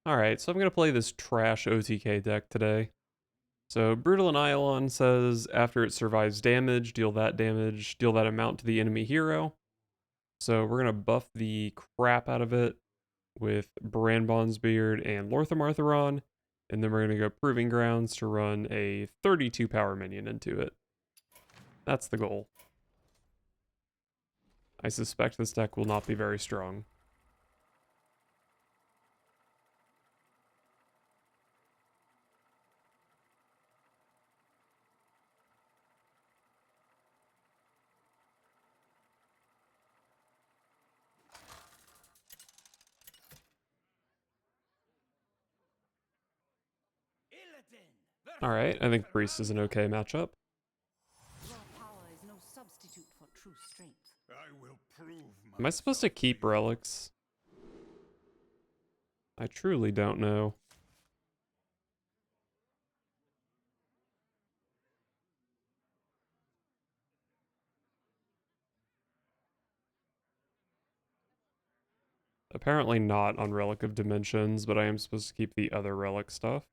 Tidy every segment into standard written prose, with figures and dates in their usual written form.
Alright, so I'm going to play this trash OTK deck today. So Brutal Annihilan says after it survives damage, deal that amount to the enemy hero. So we're going to buff the crap out of it with Branbon's Beard and Lorthamartheron, and then we're going to go Proving Grounds to run a 32 power minion into it. That's the goal. I suspect this deck will not be very strong. Alright, I think Priest is an okay matchup. Am I supposed to keep relics? I truly don't know. Apparently not on Relic of Dimensions, but I am supposed to keep the other relic stuff.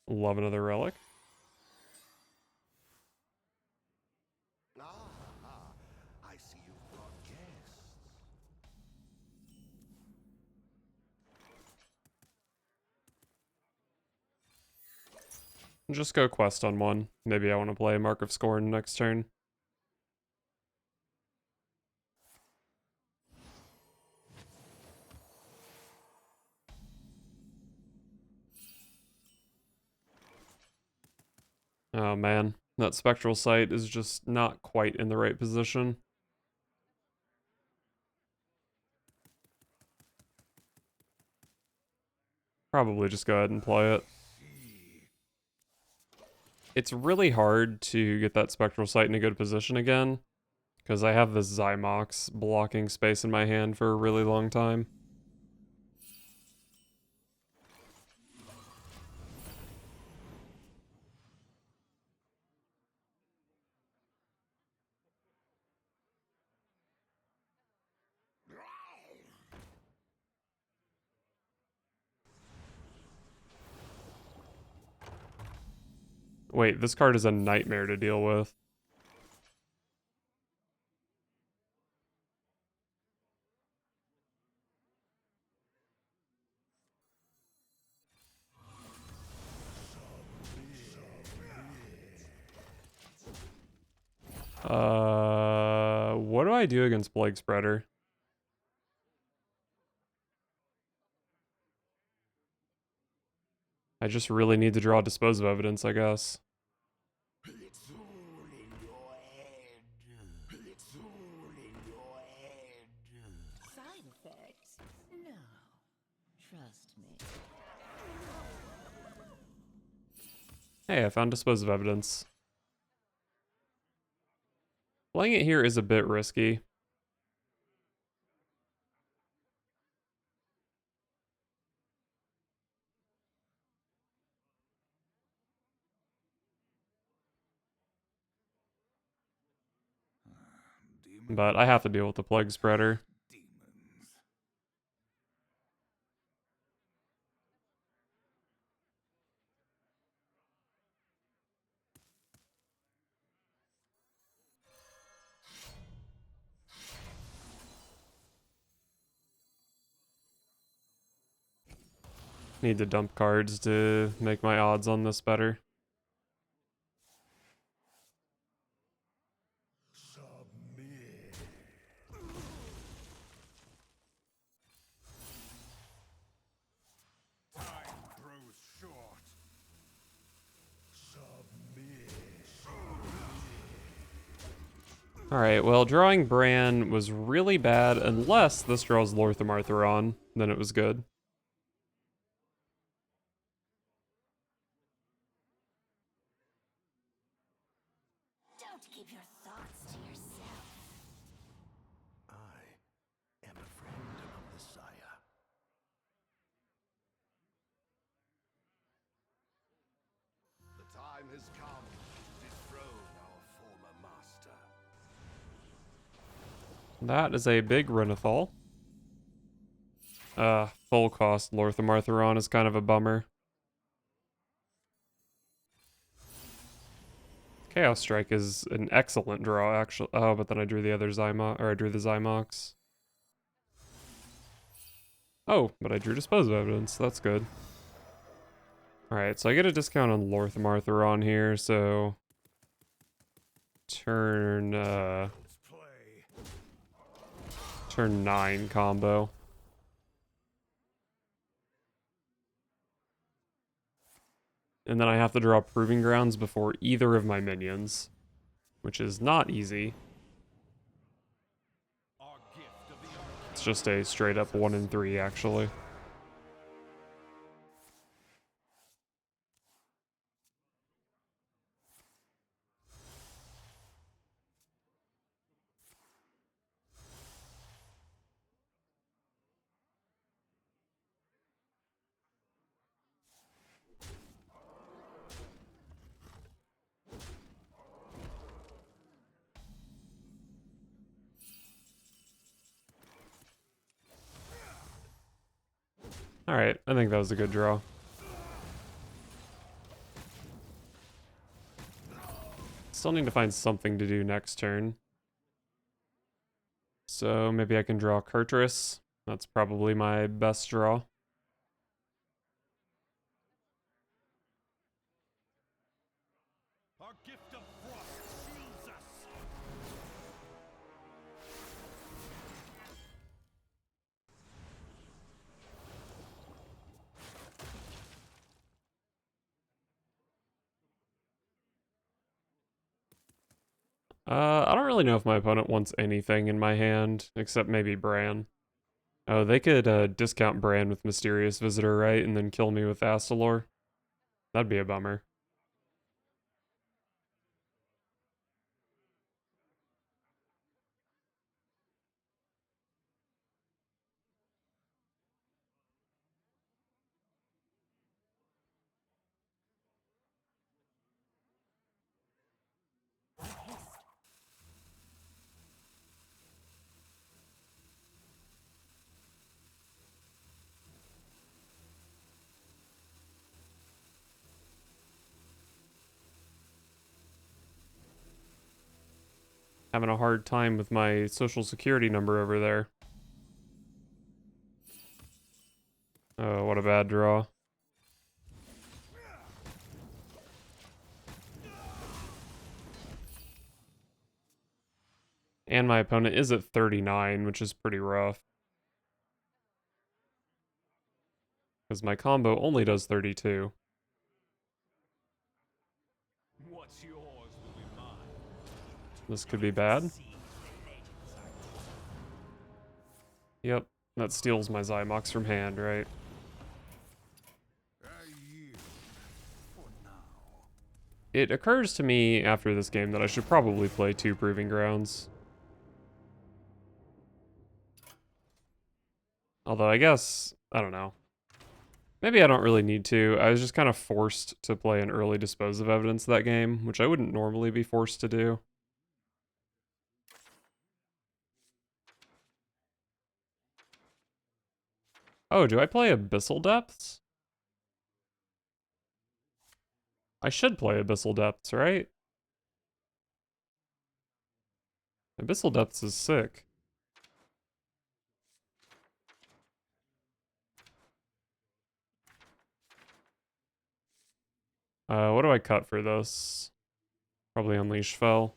Love another relic. I see you've brought guests. Just go quest on one. Maybe I want to play Mark of Scorn next turn. Oh man, that Spectral Sight is just not quite in the right position. Probably just go ahead and play it. It's really hard to get that Spectral Sight in a good position again, because I have this Zymox blocking space in my hand for a really long time. Wait, this card is a nightmare to deal with. What do I do against Plague Spreader? I just really need to draw Dispose of Evidence, I guess. It's all in your head. It's all in your head. Side effects? No. Trust me. Hey, I found Dispose of Evidence. Playing it here is a bit risky. But I have to deal with the Plague Spreader. Demons. Need to dump cards to make my odds on this better. Submit. Time grows short. Submit. Alright, well, drawing Bran was really bad unless this draws Lorthamartheron. Then it was good. Don't keep your thoughts to yourself. I am a friend of the Sire. That is a big Renathal. Full cost Lorthamartheron is kind of a bummer. Chaos Strike is an excellent draw, actually. Oh, but then I drew the other Zymox, or I drew the Zymox. Oh, but I drew Dispose of Evidence. That's good. Alright, so I get a discount on Lorthamartheron here, so... Turn 9 combo. And then I have to draw Proving Grounds before either of my minions, which is not easy. It's just a straight up 1 in 3, actually. Alright, I think that was a good draw. Still need to find something to do next turn. So maybe I can draw Carterus. That's probably my best draw. Our gift of frost shields us. I don't really know if my opponent wants anything in my hand, except maybe Bran. Oh, they could discount Bran with Mysterious Visitor, right? And then kill me with Astalor. That'd be a bummer. Having a hard time with my social security number over there. Oh, what a bad draw. And my opponent is at 39, which is pretty rough. Because my combo only does 32. What's yours will be mine. This could be bad. Yep, that steals my Zymox from hand, right? It occurs to me after this game that I should probably play 2 Proving Grounds. Although I guess, I don't know. Maybe I don't really need to. I was just kind of forced to play an early Dispose of Evidence that game, which I wouldn't normally be forced to do. Oh, do I play Abyssal Depths? I should play Abyssal Depths, right? Abyssal Depths is sick. What do I cut for this? Probably Unleash Fell.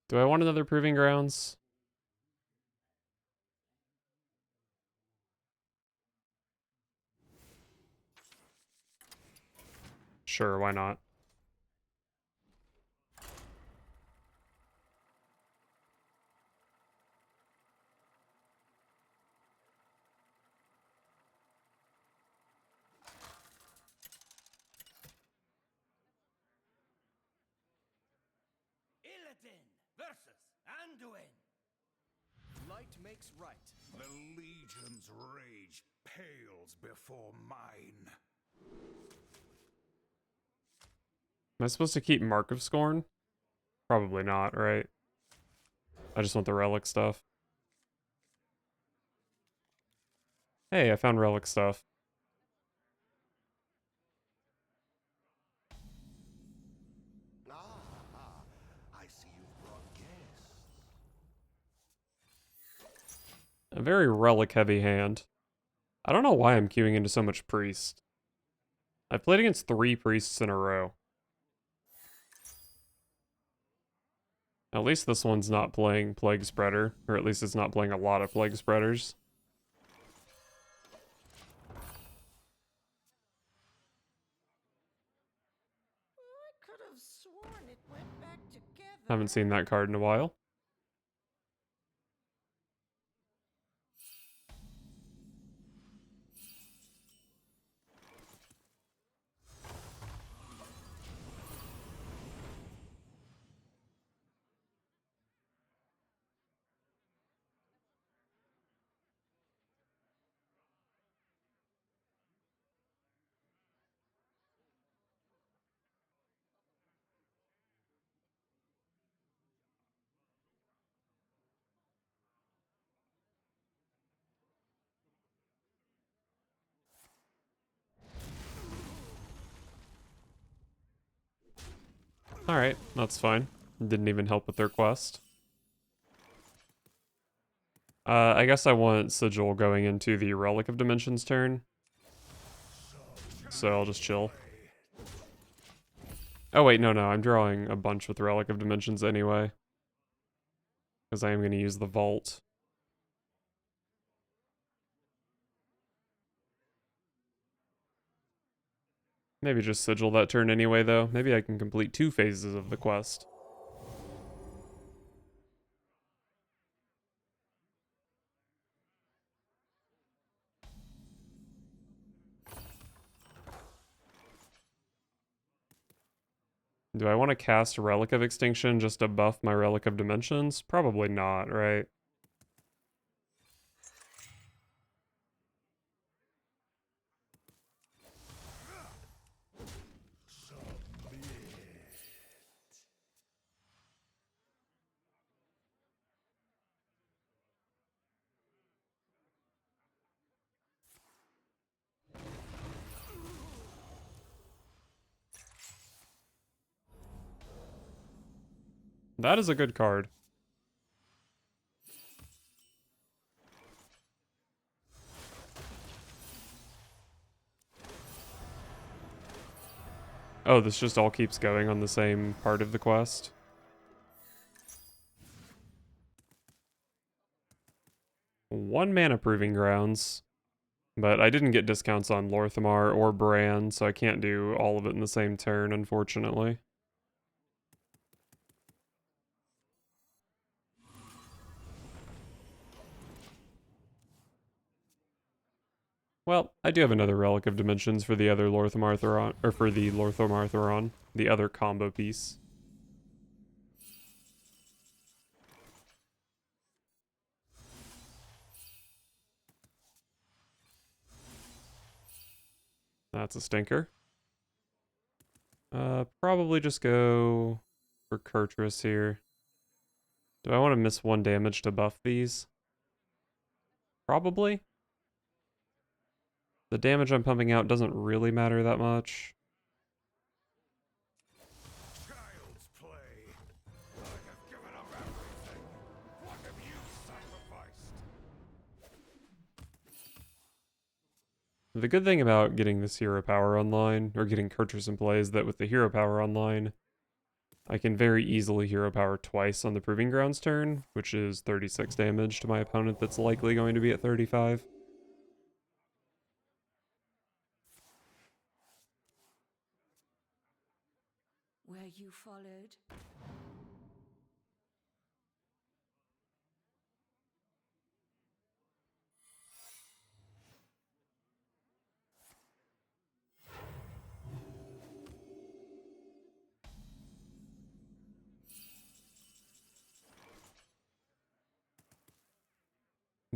Do I want another Proving Grounds? Sure, why not? Illidan versus Anduin. Light makes right. The Legion's rage pales before mine. Am I supposed to keep Mark of Scorn? Probably not, right? I just want the relic stuff. Hey, I found relic stuff. Ah, I see you've brought guests. A very relic heavy hand. I don't know why I'm queuing into so much priest. I've played against 3 priests in a row. At least this one's not playing Plague Spreader, or at least it's not playing a lot of Plague Spreaders. I could have sworn it went back together. Haven't seen that card in a while. Alright, that's fine. Didn't even help with their quest. I guess I want Sigil going into the Relic of Dimensions turn. So I'll just chill. Oh wait, no, I'm drawing a bunch with Relic of Dimensions anyway. Because I am going to use the Vault. Maybe just Sigil that turn anyway, though. Maybe I can complete 2 phases of the quest. Do I want to cast Relic of Extinction just to buff my Relic of Dimensions? Probably not, right? That is a good card. Oh, this just all keeps going on the same part of the quest. One mana Proving Grounds. But I didn't get discounts on Lorthamar or Bran, so I can't do all of it in the same turn, unfortunately. Well, I do have another Relic of Dimensions for the other Lorthamar Theron, or for the Lorthamar Theron, the other combo piece. That's a stinker. Probably just go for Kurtrus here. Do I want to miss 1 damage to buff these? Probably. The damage I'm pumping out doesn't really matter that much. Child's play. I have given up everything. What have you sacrificed? The good thing about getting this hero power online, or getting Kurtrus in play, is that with the hero power online, I can very easily hero power twice on the Proving Grounds turn, which is 36 damage to my opponent that's likely going to be at 35. Where you followed?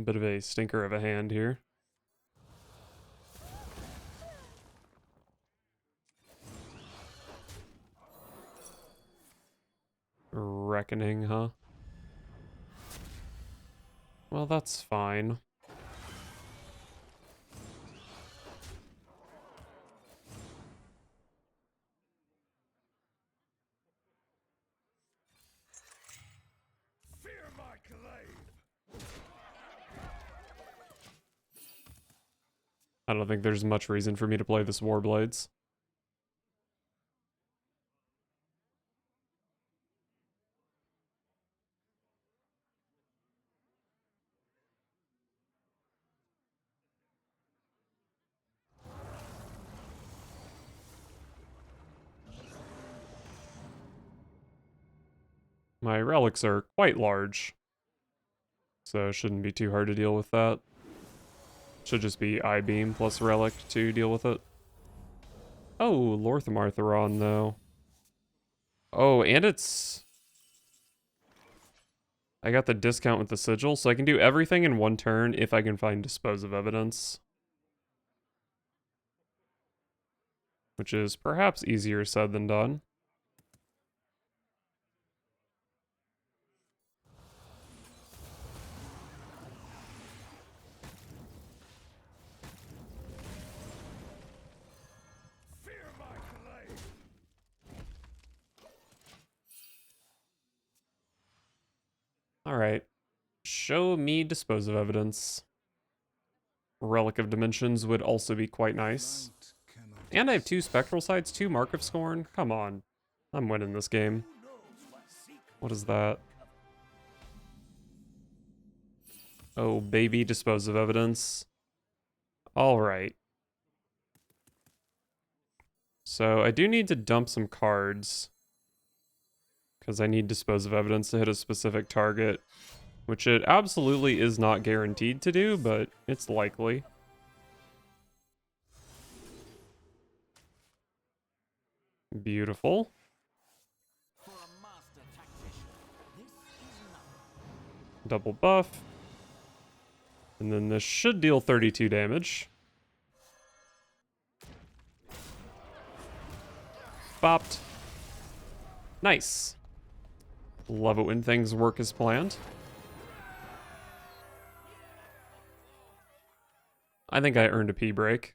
Bit of a stinker of a hand here. Reckoning, huh? Well, that's fine. Fear my claim. I don't think there's much reason for me to play this Warblades. My relics are quite large, so it shouldn't be too hard to deal with that. Should just be I-Beam plus relic to deal with it. Oh, Lorthamartheron, though. Oh, and it's... I got the discount with the sigil, so I can do everything in one turn if I can find Dispose of Evidence. Which is perhaps easier said than done. Fear my claim. Alright. Show me Dispose of Evidence. Relic of Dimensions would also be quite nice. And I have 2 Spectral Sights, 2 Mark of Scorn. Come on. I'm winning this game. What is that? Oh, baby, Dispose of Evidence. Alright. So I do need to dump some cards. Because I need Dispose of Evidence to hit a specific target. Which it absolutely is not guaranteed to do, but it's likely. Beautiful. For a master tactician, this is nothing. Double buff. And then this should deal 32 damage. Bopped. Nice. Love it when things work as planned. I think I earned a pee break.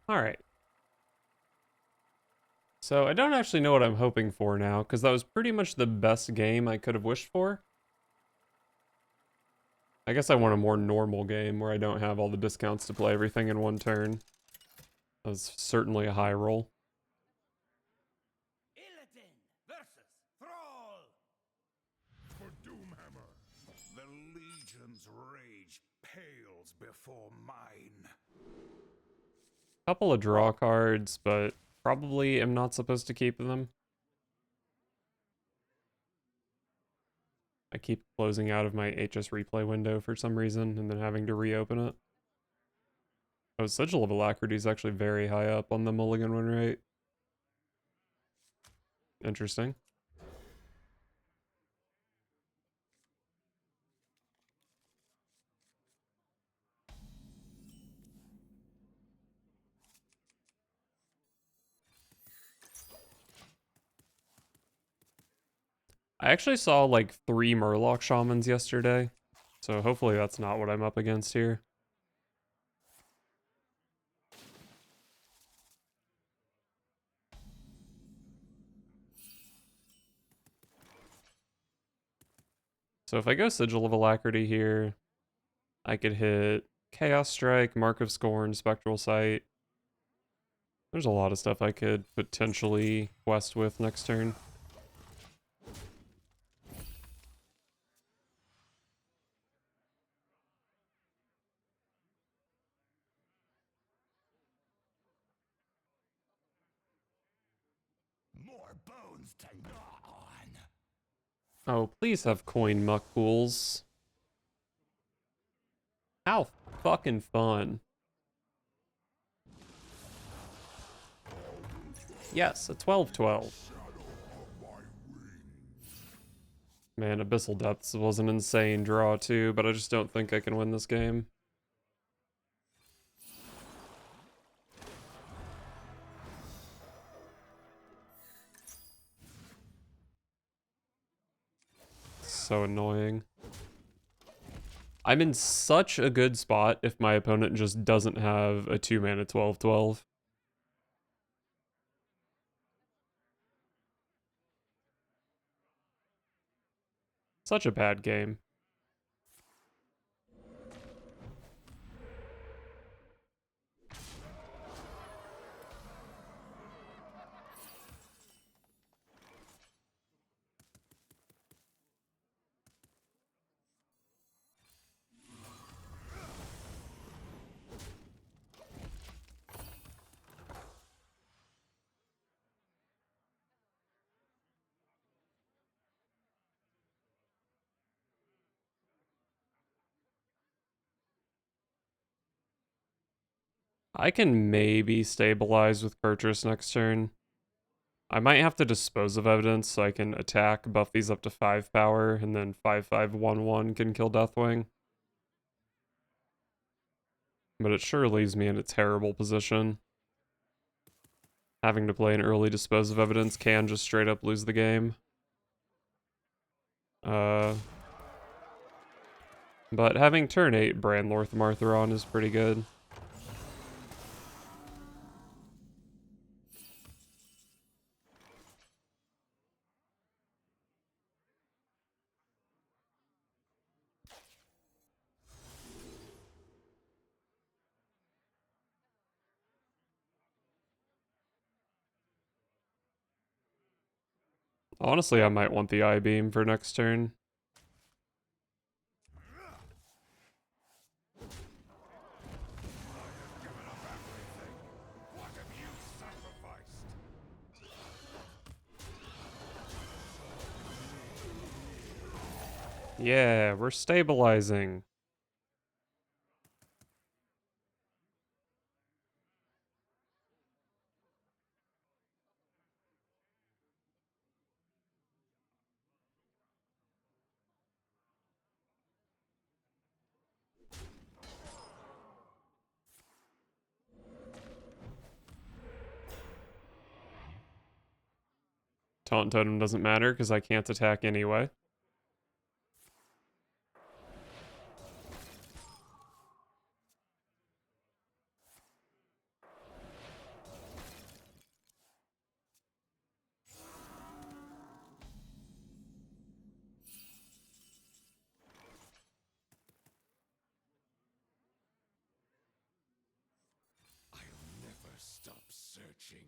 Alright. So I don't actually know what I'm hoping for now, because that was pretty much the best game I could have wished for. I guess I want a more normal game where I don't have all the discounts to play everything in one turn. That was certainly a high roll. Illidan versus Thrall. For Doomhammer, the Legion's rage pales before mine. Couple of draw cards, but probably am not supposed to keep them. I keep closing out of my HS replay window for some reason and then having to reopen it. Oh, Sigil of Alacrity is actually very high up on the mulligan win rate. Interesting. I actually saw like 3 Murloc Shamans yesterday, so hopefully that's not what I'm up against here. So if I go Sigil of Alacrity here, I could hit Chaos Strike, Mark of Scorn, Spectral Sight. There's a lot of stuff I could potentially quest with next turn. More bones to gnaw on. Oh, please have coin muck pools. How fucking fun. Yes, a 12-12. Man, Abyssal Depths was an insane draw too, but I just don't think I can win this game. So annoying. I'm in such a good spot if my opponent just doesn't have a 2-mana 12-12. Such a bad game. I can maybe stabilize with Kurtrus next turn. I might have to dispose of evidence so I can attack, buff these up to 5 power, and then 5/5/1/1 can kill Deathwing. But it sure leaves me in a terrible position. Having to play an early dispose of evidence can just straight up lose the game. But having turn 8 Brandlorth Martheron is pretty good. Honestly, I might want the I-Beam for next turn. Yeah, we're stabilizing. Taunt Totem doesn't matter because I can't attack anyway. I'll never stop searching.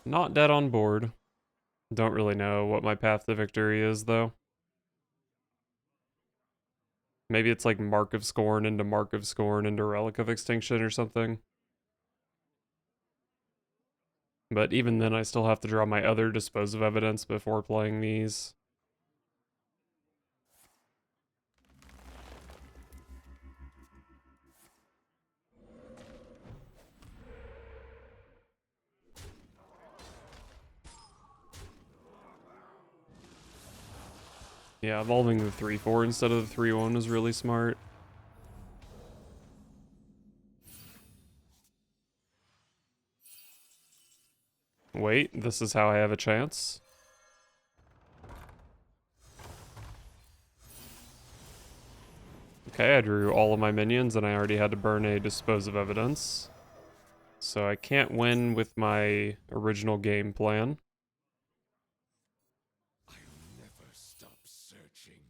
Not dead on board. Don't really know what my path to victory is, though. Maybe it's like Mark of Scorn into Mark of Scorn into Relic of Extinction or something. But even then, I still have to draw my other dispose of evidence before playing these. Yeah, evolving the 3/4 instead of the 3/1 is really smart. Wait, this is how I have a chance? Okay, I drew all of my minions and I already had to burn a dispose of evidence. So I can't win with my original game plan. I'll never stop searching.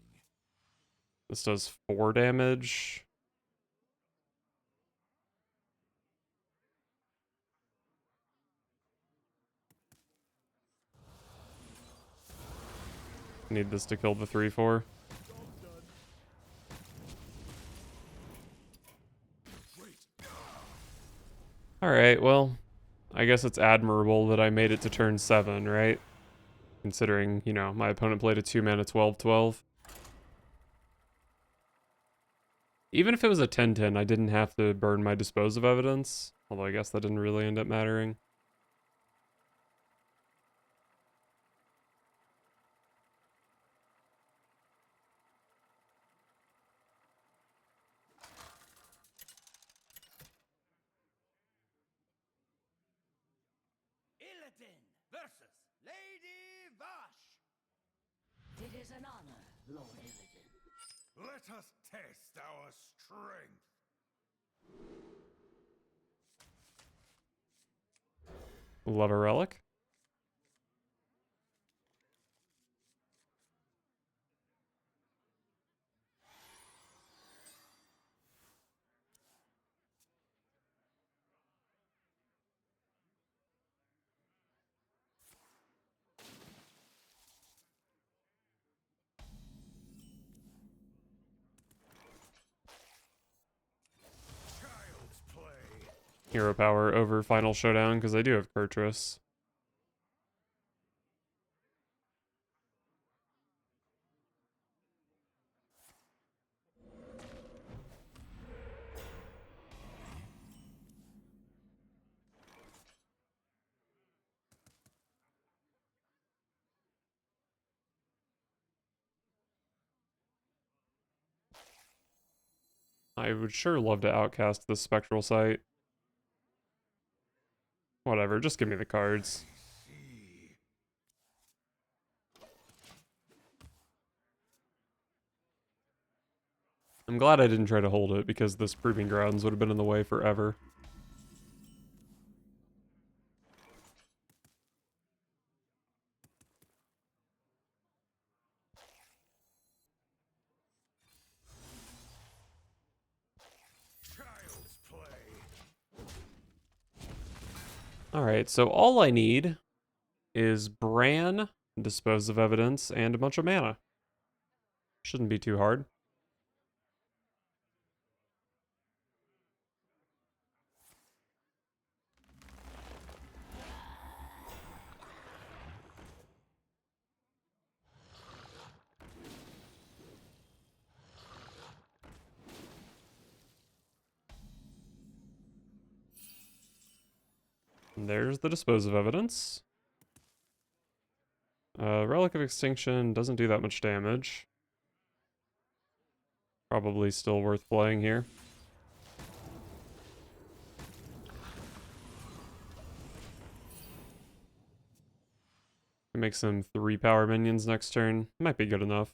This does 4 damage. Need this to kill the 3/4. Alright, well, I guess it's admirable that I made it to turn 7, right? Considering, you know, my opponent played a 2-mana 12/12. Even if it was a 10/10, I didn't have to burn my dispose of evidence. Although I guess that didn't really end up mattering. Illidan versus Lady Vash. It is an honor, Lord Illidan. Let us test our strength. Love a relic. Child's play. Hero power over final showdown because I do have Kurtrus. I would sure love to outcast this Spectral Sight. Whatever, just give me the cards. See. I'm glad I didn't try to hold it because this Proving Grounds would have been in the way forever. Child's play. Alright, so all I need is Bran, dispose of evidence, and a bunch of mana. Shouldn't be too hard. And there's the dispose of evidence. Relic of Extinction doesn't do that much damage. Probably still worth playing here. Make some 3 power minions next turn. Might be good enough.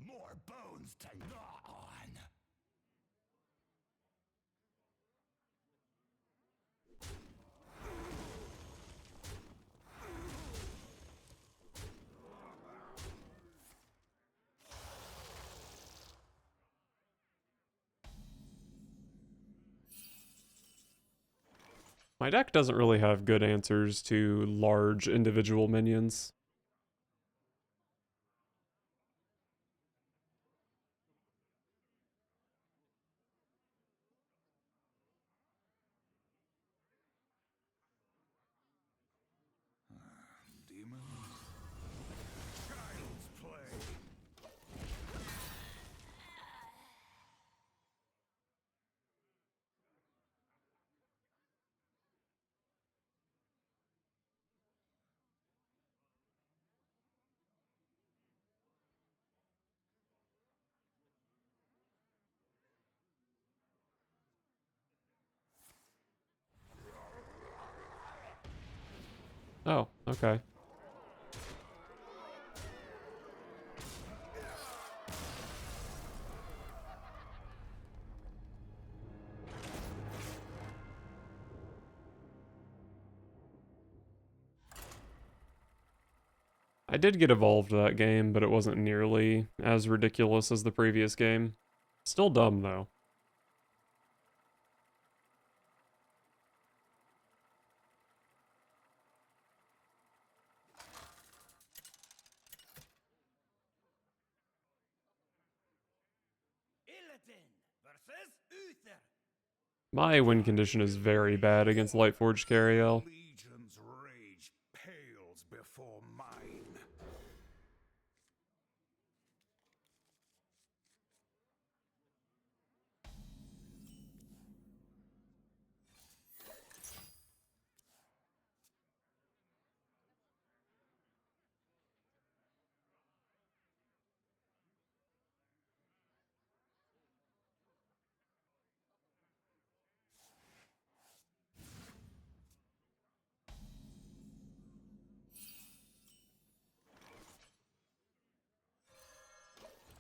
More bones to gnaw on. My deck doesn't really have good answers to large individual minions. Demons? Child's play. Oh, okay. I did get evolved that game, but it wasn't nearly as ridiculous as the previous game. Still dumb, though. Illidan versus Uther. My win condition is very bad against Lightforged Cariel. Legion's rage pales before mine.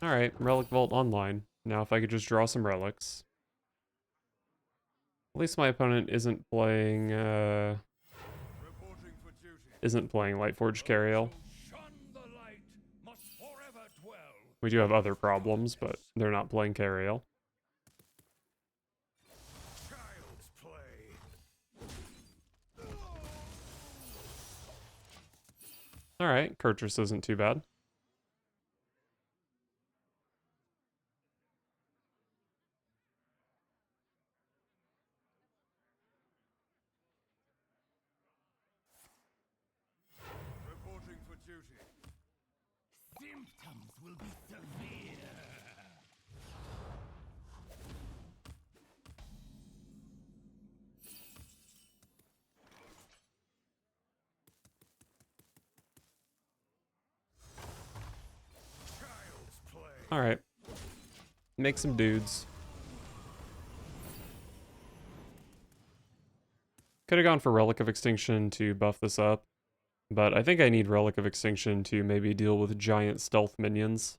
Alright, Relic Vault online. Now if I could just draw some relics. At least my opponent isn't playing, Reporting for duty. Lightforged Cariel. Shun the light, must forever dwell. We do have other problems, but they're not playing Cariel. Child's play. Alright, Kurtrus isn't too bad. Reporting for duty. Symptoms will be severe. Child's play. Alright. Make some dudes. Could have gone for Relic of Extinction to buff this up, but I think I need Relic of Extinction to maybe deal with giant stealth minions.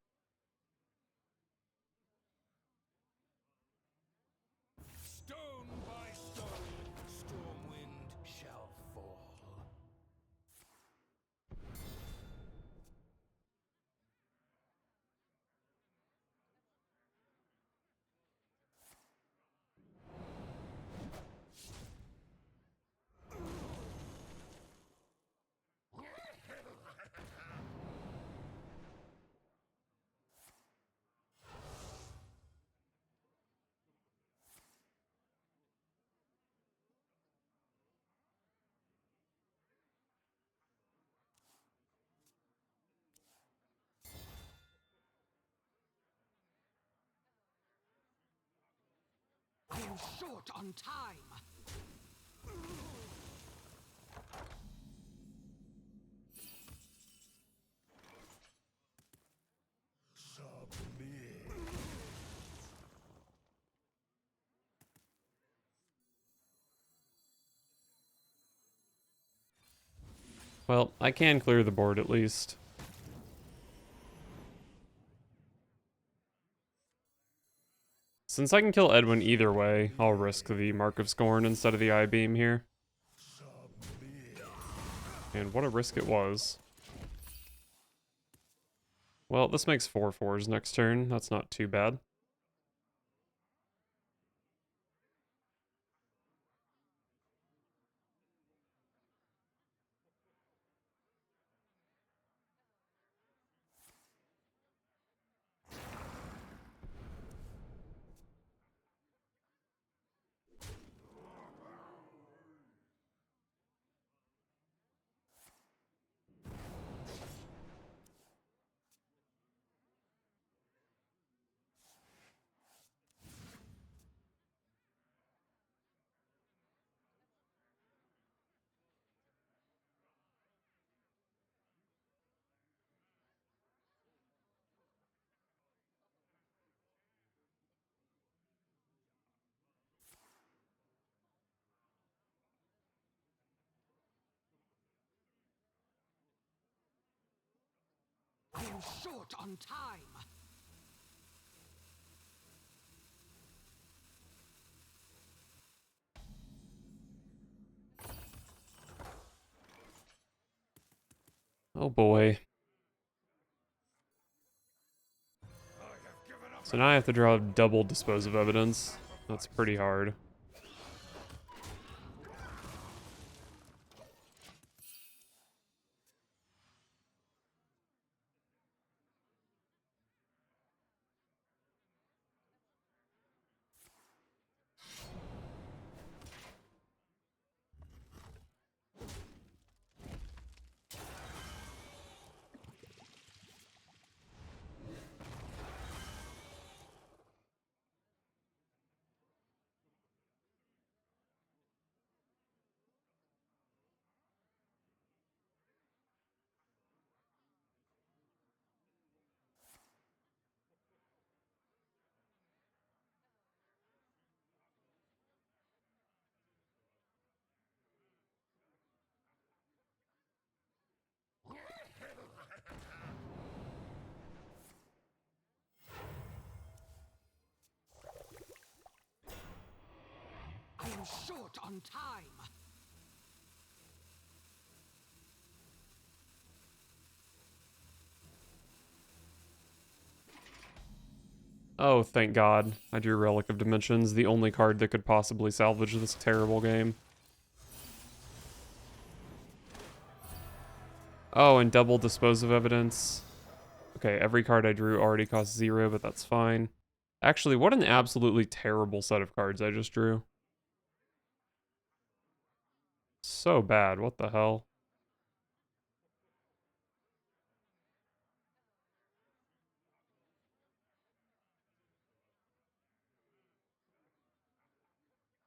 Stone by stone, Stormwind shall fall. I am short on time. Submit. Well, I can clear the board at least. Since I can kill Edwin either way, I'll risk the Mark of Scorn instead of the I-Beam here. And what a risk it was. Well, this makes 4/4s next turn. That's not too bad. am short on time. Oh boy. So now I have to draw double dispose of evidence. That's pretty hard. I am short on time. Oh, thank God. I drew Relic of Dimensions, the only card that could possibly salvage this terrible game. Oh, and double dispose of evidence. Okay, every card I drew already costs 0, but that's fine. Actually, what an absolutely terrible set of cards I just drew. So bad, what the hell?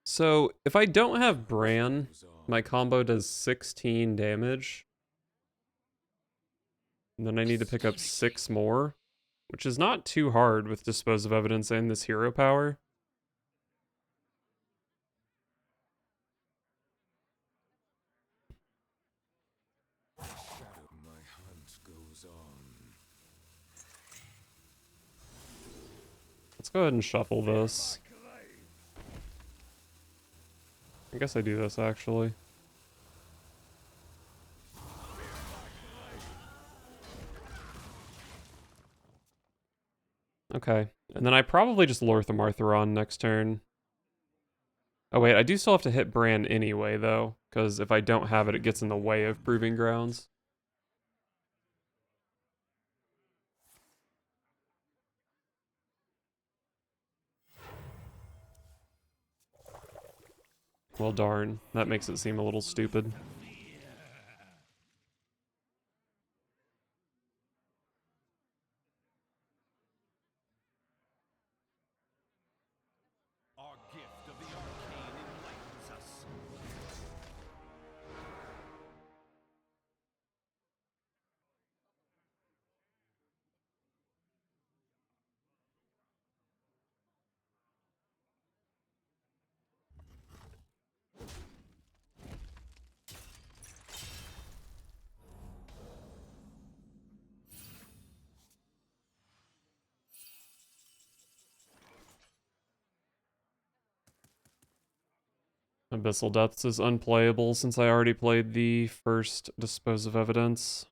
So, if I don't have Bran, my combo does 16 damage. And then I need to pick up 6 more, which is not too hard with Dispose of Evidence and this hero power. My hunt goes on. Let's go ahead and shuffle this. I guess I do this, actually. Okay, and then I probably just Lortham Artheron next turn. Oh wait, I do still have to hit Bran anyway, though, because if I don't have it, it gets in the way of Proving Grounds. Well, darn, that makes it seem a little stupid. Our gift of the arcane enlightens us. Abyssal Depths is unplayable since I already played the first Dispose of Evidence.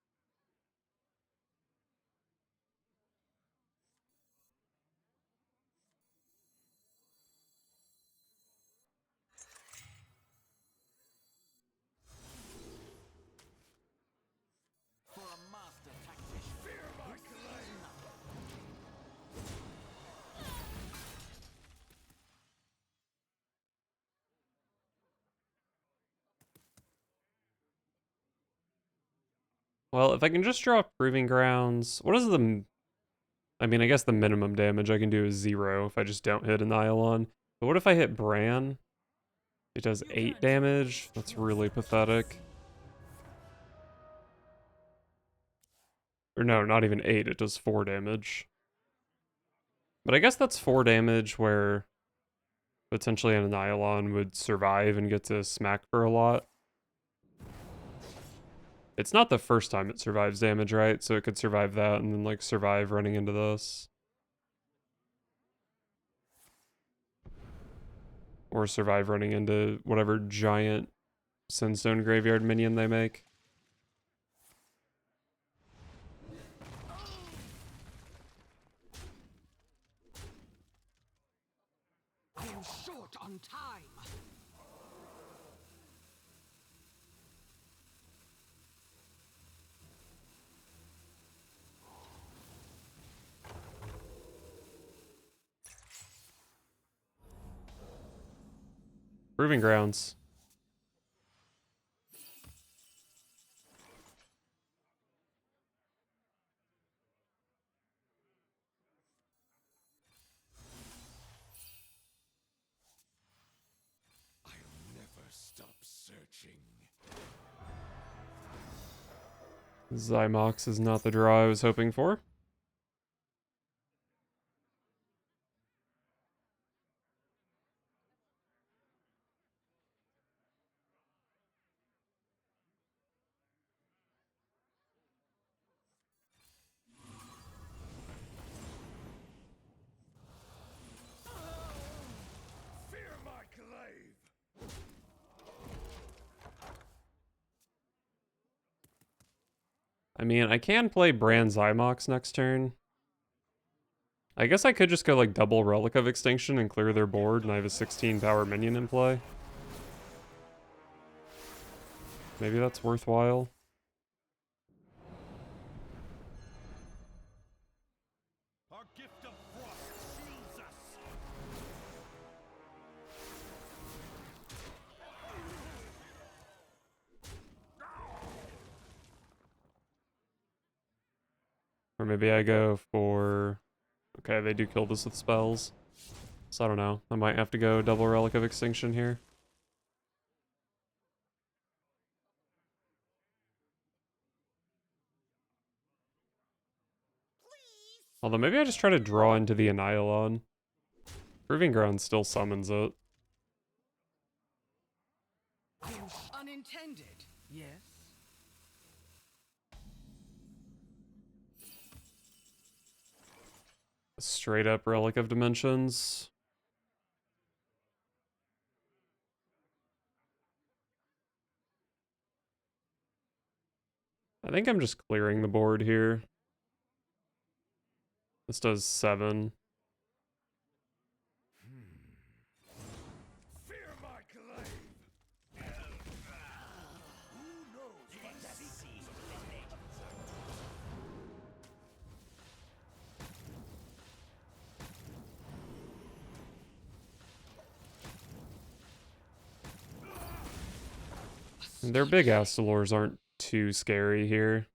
For a master tactician. Fear my claim. Well, if I can just draw Proving Grounds, what is the... I mean, I guess the minimum damage I can do is 0 if I just don't hit Annihilan. But what if I hit Bran? It does 8 damage? That's really pathetic. Or no, not even 8, it does 4 damage. But I guess that's 4 damage where potentially an Annihilan would survive and get to smack for a lot. It's not the first time it survives damage, right? So it could survive that and then like survive running into this. Or survive running into whatever giant Sandstone Graveyard minion they make. I am short on time. Proving Grounds. I'll never stop searching. Zymox is not the draw I was hoping for. Fear my glaive. I mean, I can play Brand Zymox next turn. I guess I could just go like double Relic of Extinction and clear their board, and I have a 16 power minion in play. Maybe that's worthwhile. Our gift of frost shields us. Or maybe I go for... Okay, they do kill this with spells. So I don't know. I might have to go double Relic of Extinction here. Although maybe I just try to draw into the Annihilan. Proving Ground still summons it. Unintended. Yes. Straight up Relic of Dimensions. I think I'm just clearing the board here. This does 7. Fear my glaive. Who knows what that is? Their big Astalors aren't too scary here.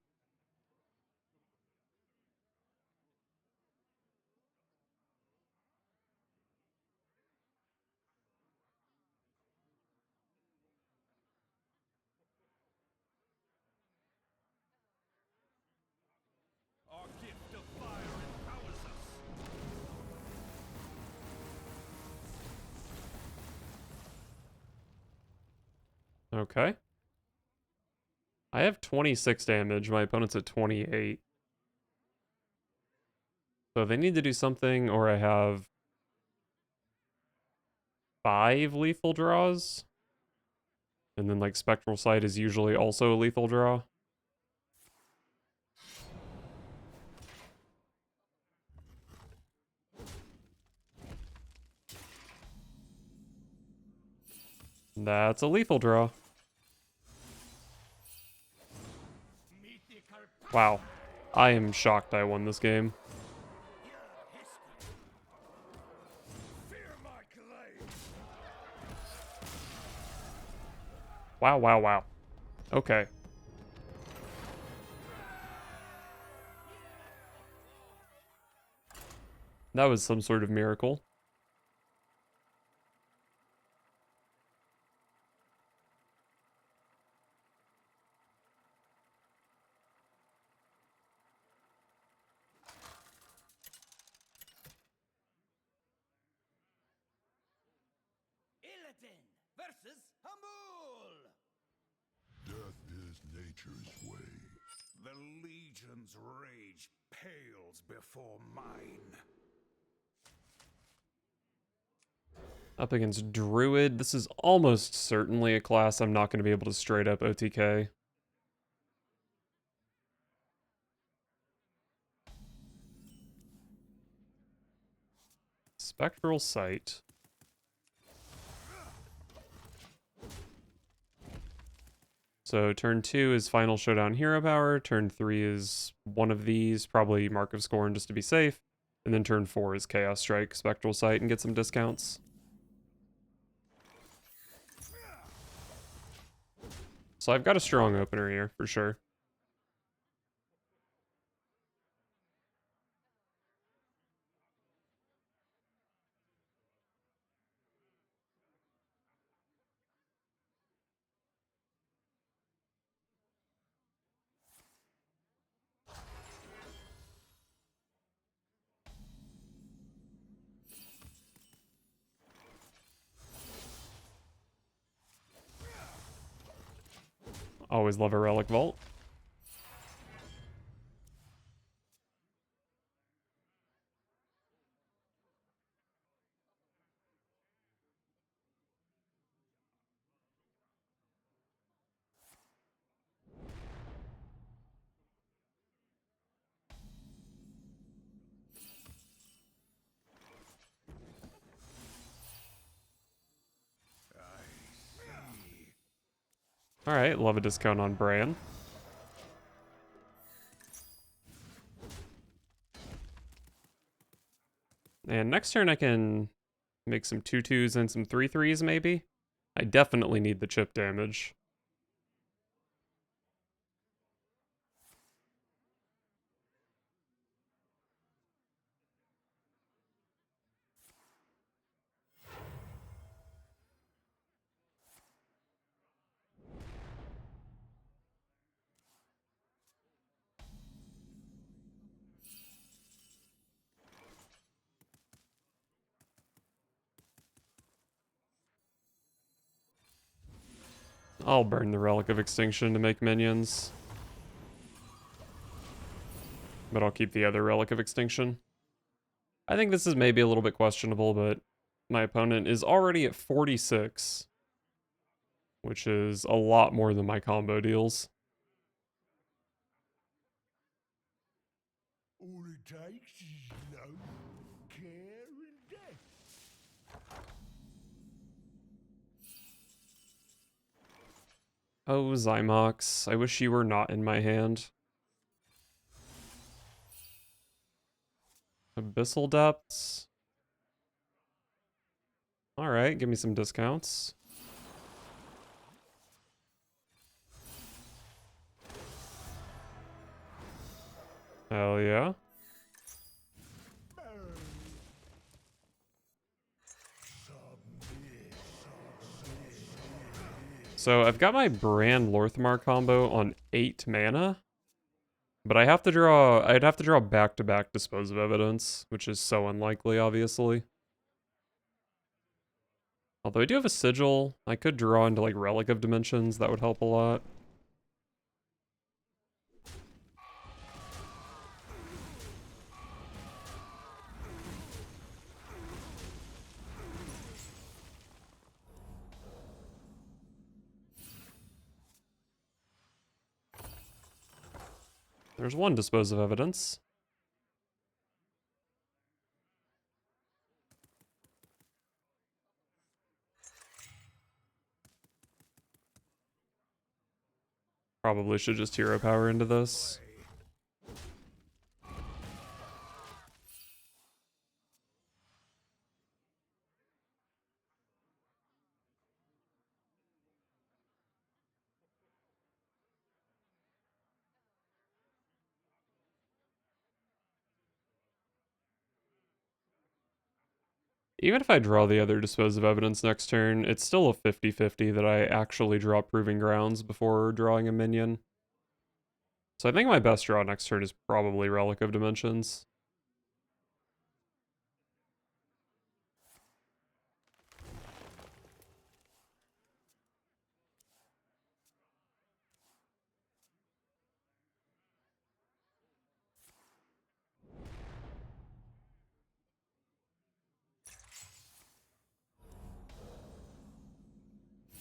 Our gift of fire empowers us. Okay. I have 26 damage. My opponent's at 28. So they need to do something, or I have 5 lethal draws. And then like Spectral Sight is usually also a lethal draw. That's a lethal draw. Wow. I am shocked I won this game. Fear my glaive. Wow, wow, wow. Okay. That was some sort of miracle. Illidan versus Hamul. Death is nature's way. The Legion's rage pales before mine. Up against Druid. This is almost certainly a class I'm not going to be able to straight up OTK. Spectral Sight. So turn 2 is Final Showdown Hero Power. Turn 3 is one of these, probably Mark of Scorn just to be safe. And then turn 4 is Chaos Strike, Spectral Sight, and get some discounts. So I've got a strong opener here, for sure. Always love a Relic Vault. Alright, love a discount on Bran. And next turn I can make some 2/2s and some 3/3s maybe. I definitely need the chip damage. I'll burn the Relic of Extinction to make minions. But I'll keep the other Relic of Extinction. I think this is maybe a little bit questionable, but my opponent is already at 46. Which is a lot more than my combo deals. All it takes is love, care, and death. Oh, Zymox, I wish you were not in my hand. Abyssal Depths. Alright, give me some discounts. Hell yeah. So I've got my Bran Lorthmar combo on 8 mana. But I'd have to draw back-to-back Dispose of Evidence, which is so unlikely, obviously. Although I do have a Sigil, I could draw into like Relic of Dimensions, that would help a lot. There's one Dispose of Evidence. Probably should just hero power into this. Even if I draw the other Dispose of Evidence next turn, it's still a 50-50 that I actually draw Proving Grounds before drawing a minion. So I think my best draw next turn is probably Relic of Dimensions.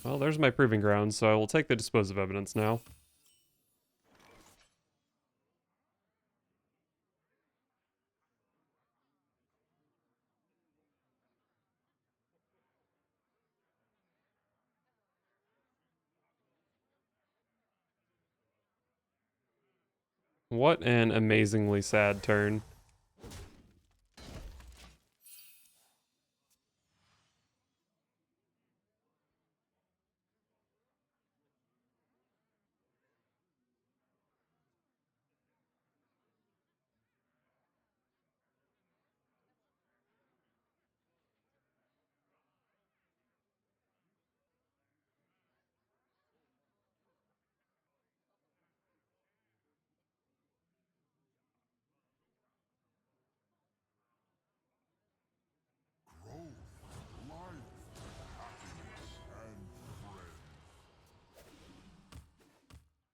Well, there's my proving ground, so I will take the dispose of evidence now. What an amazingly sad turn.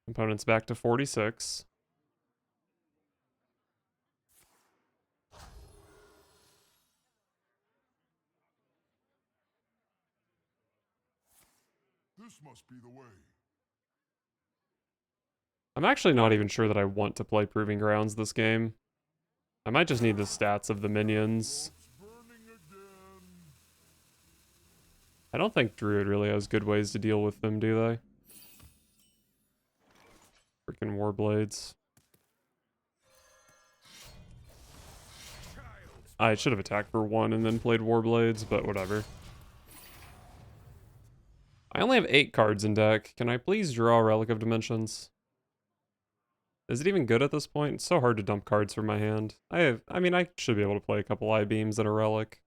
Opponent's back to 46. This must be the way. I'm actually not even sure that I want to play Proving Grounds this game. I might just need the stats of the minions. It's burning again. I don't think Druid really has good ways to deal with them, do they? Freaking Warblades. I should have attacked for 1 and then played Warblades, but whatever. I only have 8 cards in deck. Can I please draw Relic of Dimensions? Is it even good at this point? It's so hard to dump cards from my hand. I mean, I should be able to play a couple I-beams and a Relic.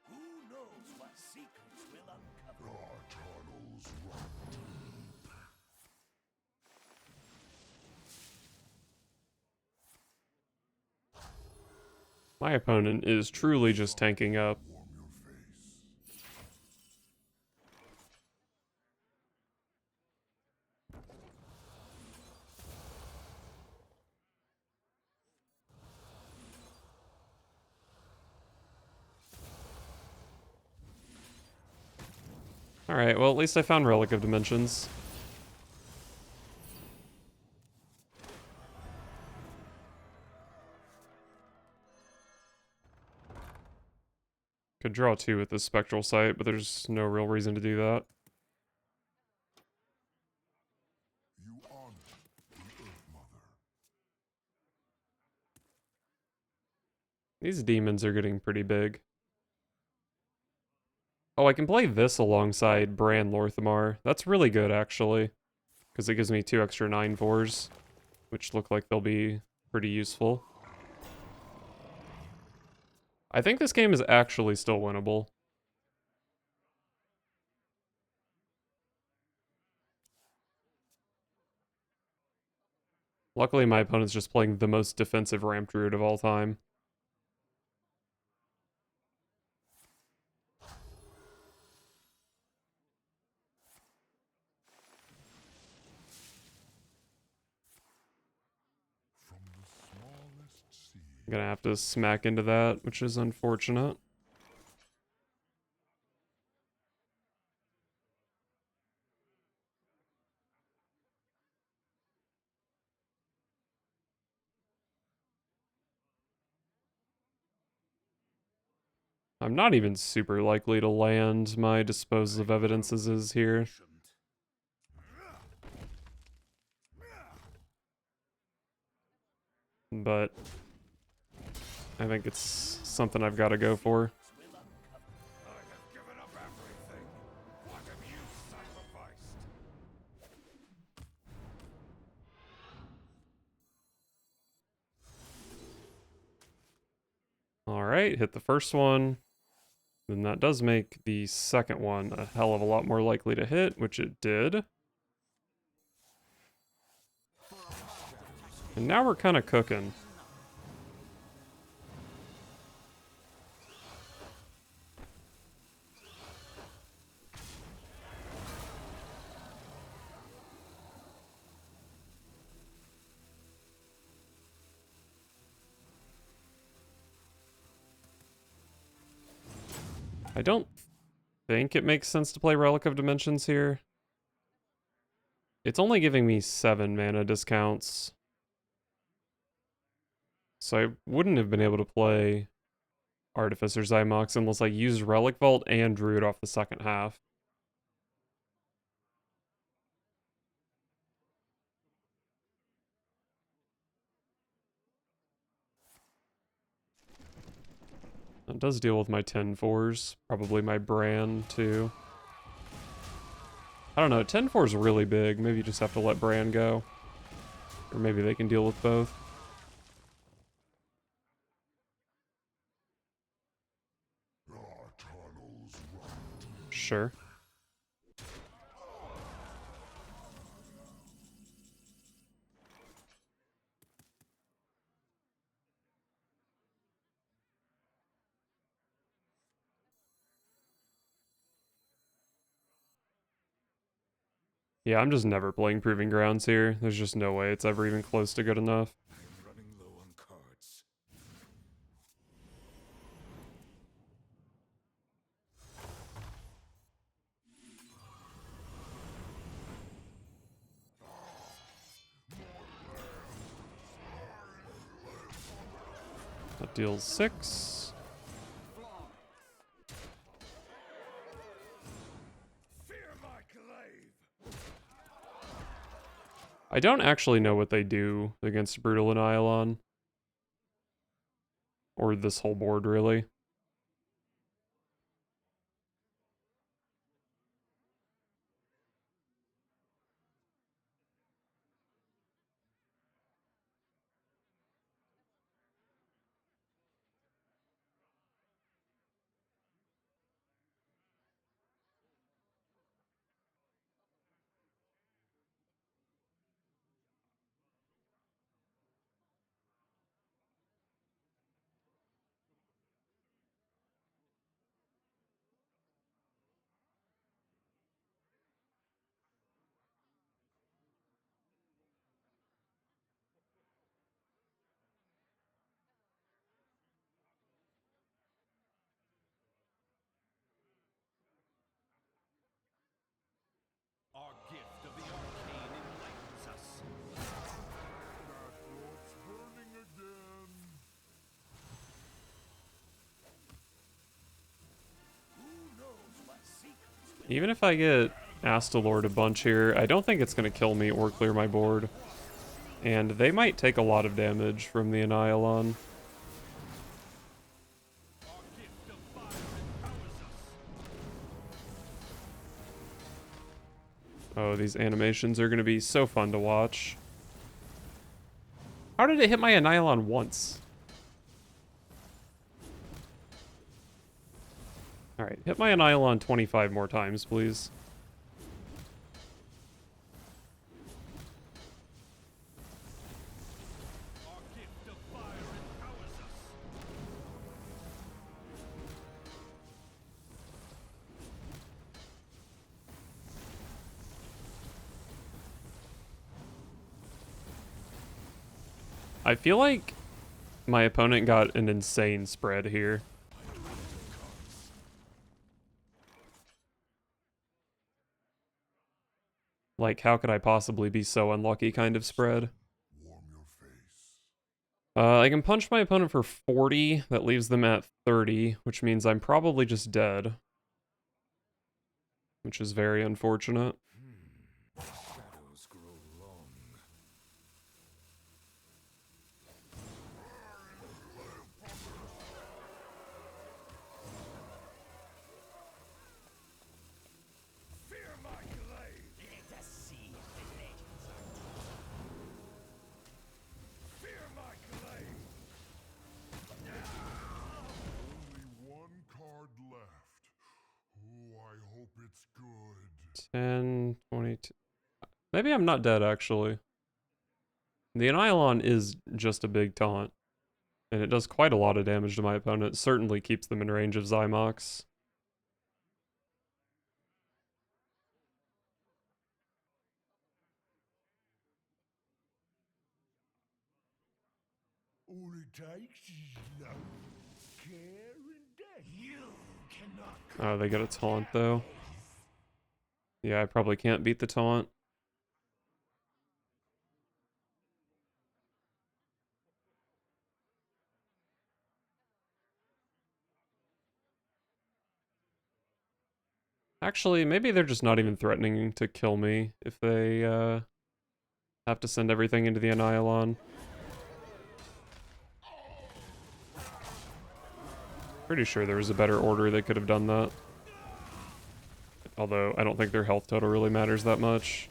Who knows what secrets will uncover? Our tunnels run deep. My opponent is truly just tanking up. Warm your face. Alright, well at least I found Relic of Dimensions. Could draw 2 with this Spectral Sight, but there's no real reason to do that. You honor the Earth Mother. These demons are getting pretty big. Oh, I can play this alongside Bran Lorthamar. That's really good, actually. Because it gives me 2 extra 9/4s, which look like they'll be pretty useful. I think this game is actually still winnable. Luckily, my opponent's just playing the most defensive Ramp Druid of all time. From the smallest seed. I'm gonna have to smack into that, which is unfortunate. I'm not even super likely to land my Dispose of Evidences here. But I think it's something I've got to go for. I have given up everything. What have you sacrificed? Alright, hit the first one. Then that does make the second one a hell of a lot more likely to hit, which it did. And now we're kind of cooking. I don't think it makes sense to play Relic of Dimensions here. It's only giving me 7 mana discounts. So I wouldn't have been able to play Artificer Zymox unless I used Relic Vault and Druid off the second half. It does deal with my 10-4s, probably my Bran too. I don't know, 10-4 is really big. Maybe you just have to let Bran go. Or maybe they can deal with both. Our tunnels run Sure. Yeah, I'm just never playing Proving Grounds here. There's just no way it's ever even close to good enough. I'm running low on cards. That deals 6. Fear my glaive. I don't actually know what they do against Brutal Annihilan. Or this whole board, really. Our gift of the arcane enlightens us. that throat's burning again. Who knows what secrets Even if I get Astalord a bunch here, I don't think it's going to kill me or clear my board. And they might take a lot of damage from the Annihilan. our gift of fire empowers us. Oh, these animations are going to be so fun to watch. How did it hit my Annihilan once? Alright, hit my Annihilan 25 more times, please. Our gift of fire empowers us. I feel like my opponent got an insane spread here. Like, how could I possibly be so unlucky kind of spread? Warm your face. I can punch my opponent for 40. That leaves them at 30, which means I'm probably just dead. Which is very unfortunate. Shadows grow long. Fear my glaive. Let us see if the legends are true. Fear my glaive. Only one card left. Oh, I hope it's good. 10, 22. Maybe I'm not dead, actually. The Annihilan is just a big taunt. And it does quite a lot of damage to my opponent. It certainly keeps them in range of Zymox. All it takes is love, care, and death. You Oh, they got a taunt though. Yeah, I probably can't beat the taunt. Actually, maybe they're just not even threatening to kill me if they have to send everything into the Annihilan. Pretty sure there was a better order they could have done that. Although, I don't think their health total really matters that much.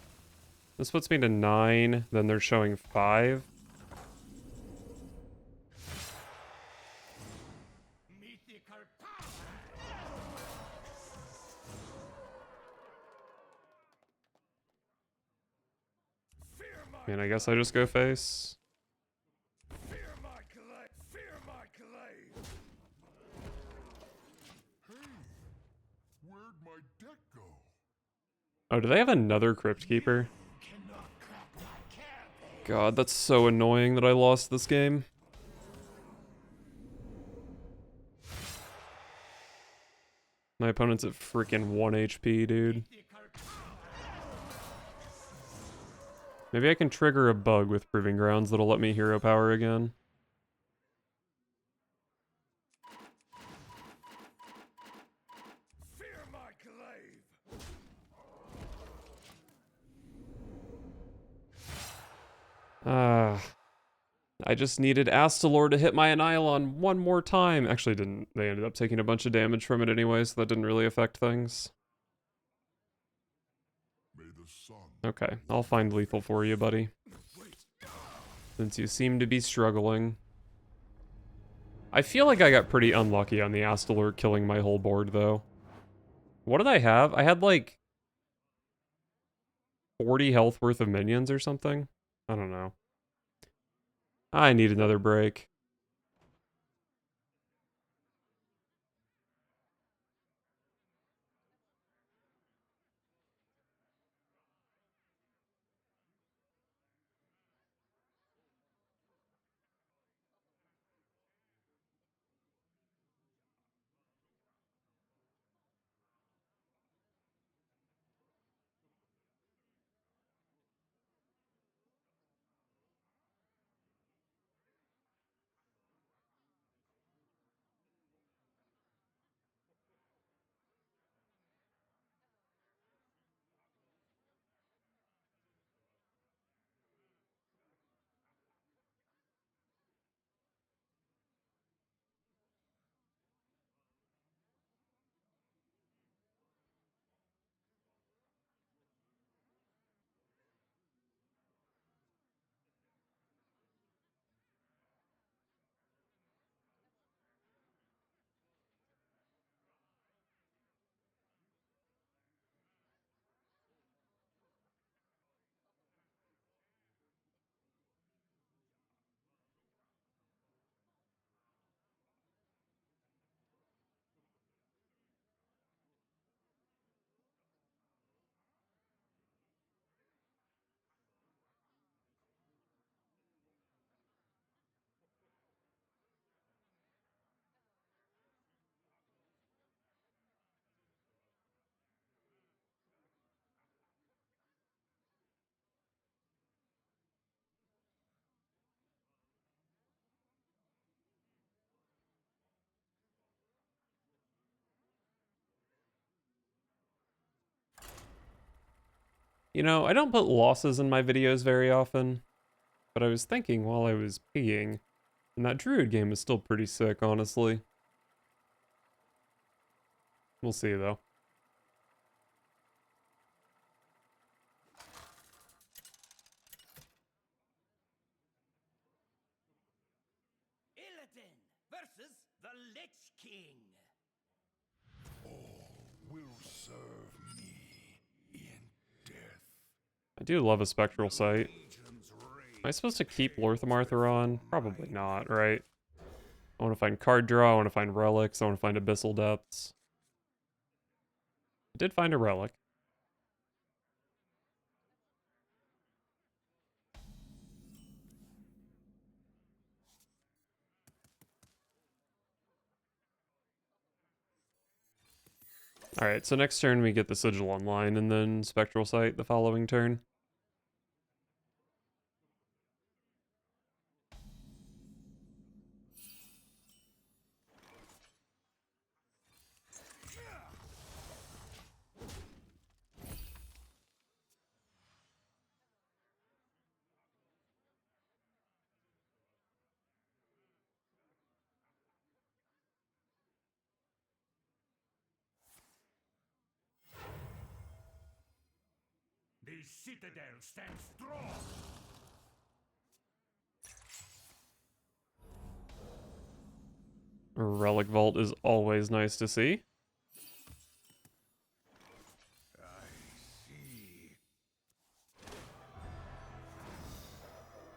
This puts me to 9, then they're showing 5. And I guess I just go face. Fear my clay! Fear my clay! Where'd my deck go? Oh, do they have another Crypt Keeper? God, that's so annoying that I lost this game. My opponent's at freaking 1 HP, dude. Maybe I can trigger a bug with Proving Grounds that'll let me hero power again. Fear my glaive! I just needed Astalor to hit my Annihilan one more time. Actually, didn't. They ended up taking a bunch of damage from it anyway, so that didn't really affect things. May the sun. Okay, I'll find lethal for you, buddy. Since you seem to be struggling. I feel like I got pretty unlucky on the Astalor killing my whole board, though. What did I have? I had, like, 40 health worth of minions or something? I don't know. I need another break. You know, I don't put losses in my videos very often, but I was thinking while I was peeing, and that Druid game is still pretty sick, honestly. We'll see, though. Illidan versus the Lich King. Will serve me in death. I do love a Spectral Sight. Am I supposed to keep Lorthamartha on? Probably not, right? I want to find card draw, I want to find relics, I want to find Abyssal Depths. I did find a relic. Alright, so next turn we get the Sigil online, and then Spectral Sight the following turn. The citadel stands strong. Relic Vault is always nice to see. I see.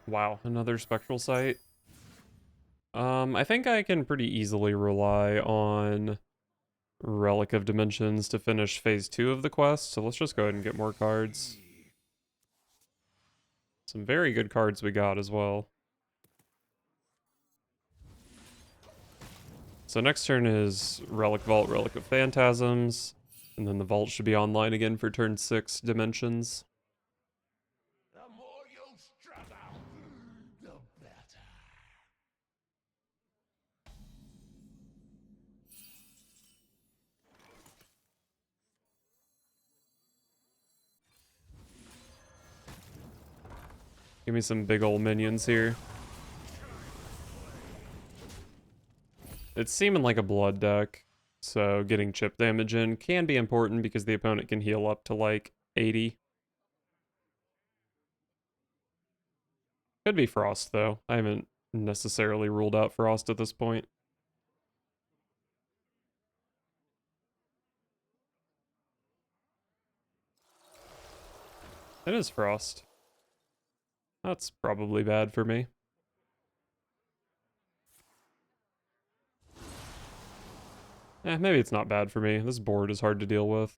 Wow, another Spectral Sight. I think I can pretty easily rely on Relic of Dimensions to finish phase 2 of the quest, so let's just go ahead and get more cards. Some very good cards we got as well. So next turn is Relic Vault, Relic of Phantasms, and then the Vault should be online again for turn 6 Dimensions. The more you struggle, the better. Give me some big old minions here. It's seeming like a blood deck, so getting chip damage in can be important because the opponent can heal up to like 80. Could be Frost though. I haven't necessarily ruled out Frost at this point. It is Frost. That's probably bad for me. Maybe it's not bad for me. This board is hard to deal with.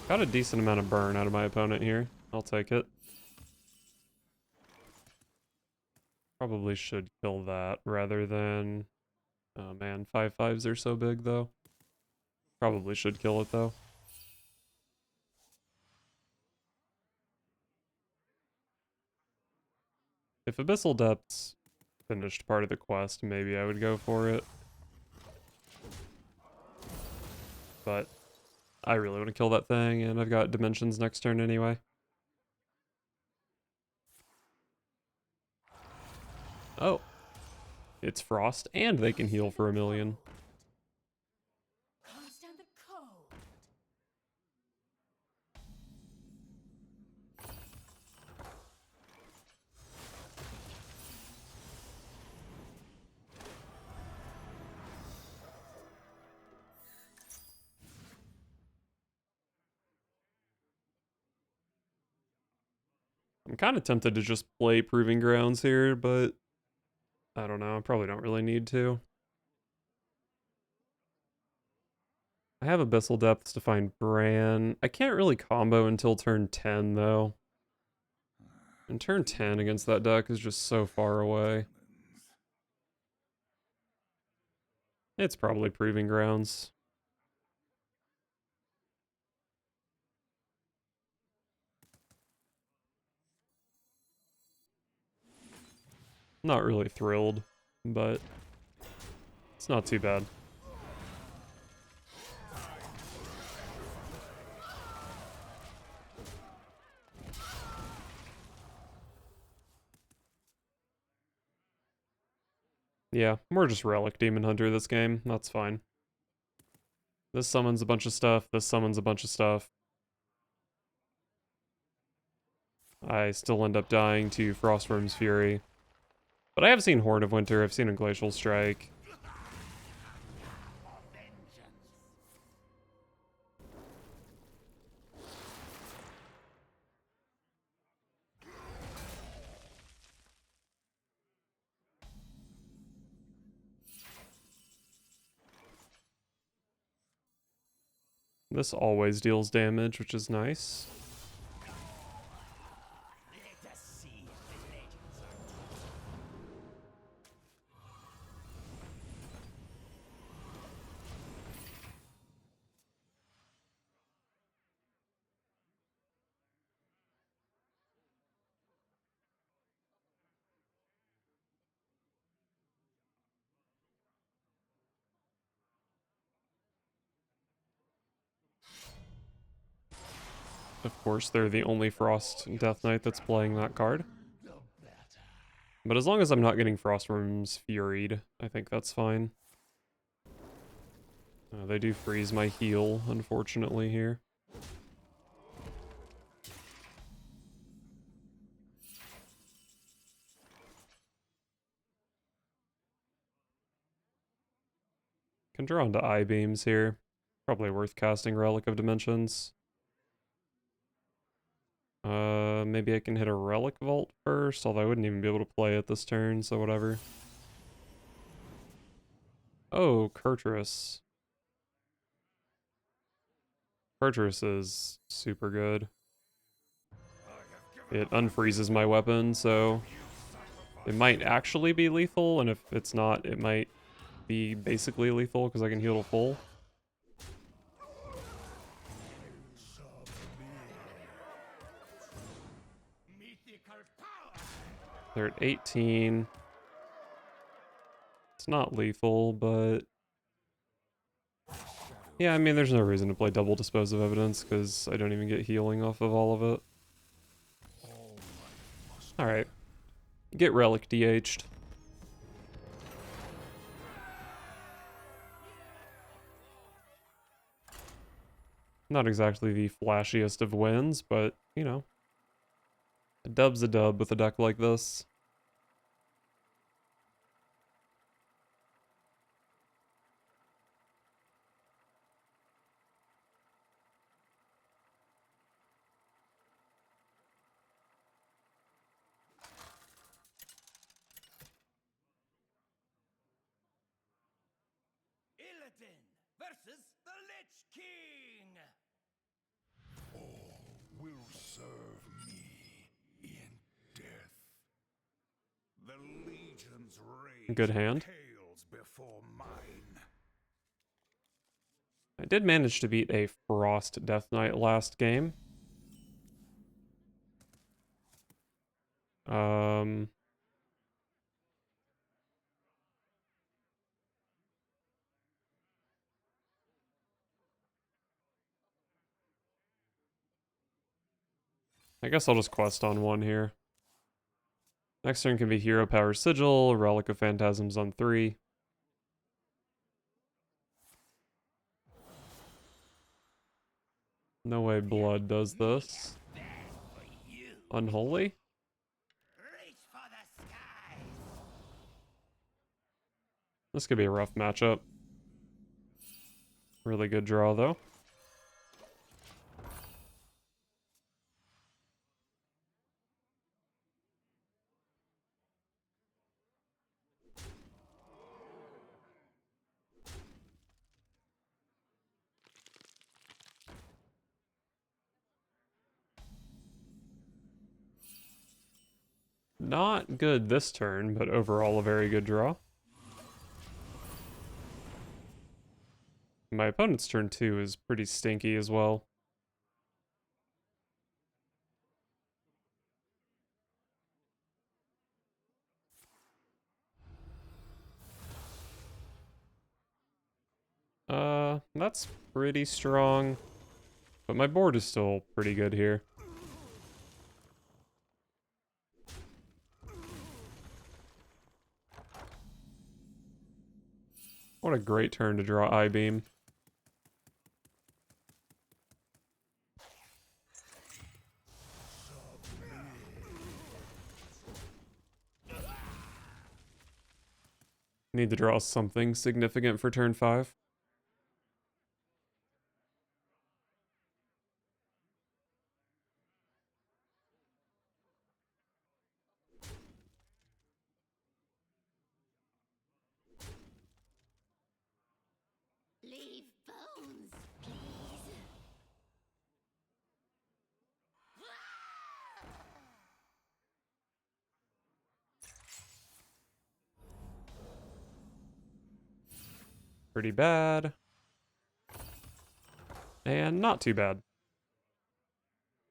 Got a decent amount of burn out of my opponent here. I'll take it. Probably should kill that rather than... Oh man, 5/5s are so big though. Probably should kill it though. If Abyssal Depths finished part of the quest, maybe I would go for it. But I really want to kill that thing, and I've got Dimensions next turn anyway. Oh. It's Frost, and they can heal for 1,000,000. Can't stand the cold. I'm kind of tempted to just play Proving Grounds here, but I don't know. I probably don't really need to. I have Abyssal Depths to find Bran. I can't really combo until turn 10, though. And turn 10 against that deck is just so far away. It's probably Proving Grounds. Not really thrilled, but it's not too bad. Yeah, we're just Relic Demon Hunter this game. That's fine. This summons a bunch of stuff. This summons a bunch of stuff. I still end up dying to Frostworm's Fury. But I have seen Horn of Winter. I've seen a Glacial Strike. This always deals damage, which is nice. Let us see if the legends are true. Of course, they're the only Frost Death Knight that's playing that card. But as long as I'm not getting Frostworms Furied, I think that's fine. They do freeze my heal, unfortunately, here. Can draw into eye beams here. Probably worth casting Relic of Dimensions. Maybe I can hit a Relic Vault first, although I wouldn't even be able to play it this turn, so whatever. Oh, Kurtrus. Kurtrus is super good. It unfreezes my weapon, so it might actually be lethal, and if it's not, it might be basically lethal because I can heal to full. Mythical power! They're at 18. It's not lethal, but yeah, I mean, there's no reason to play double Dispose of Evidence because I don't even get healing off of all of it. Alright. Get Relic DH'd. Not exactly the flashiest of wins, but, you know. A dub's a dub with a deck like this. Illidan versus the Lich King! Will serve me in death. The legion's rage Good hand. pales before mine. I did manage to beat a Frost Death Knight last game. I guess I'll just quest on one here. Next turn can be Hero Power Sigil, Relic of Phantasms on 3. No way Blood does this. Unholy? Reach for the skies! This could be a rough matchup. Really good draw, though. Not good this turn, but overall a very good draw. My opponent's turn 2 is pretty stinky as well. That's pretty strong, but my board is still pretty good here. What a great turn to draw I-Beam. Need to draw something significant for turn 5. Leave bones, please. Pretty bad. And not too bad.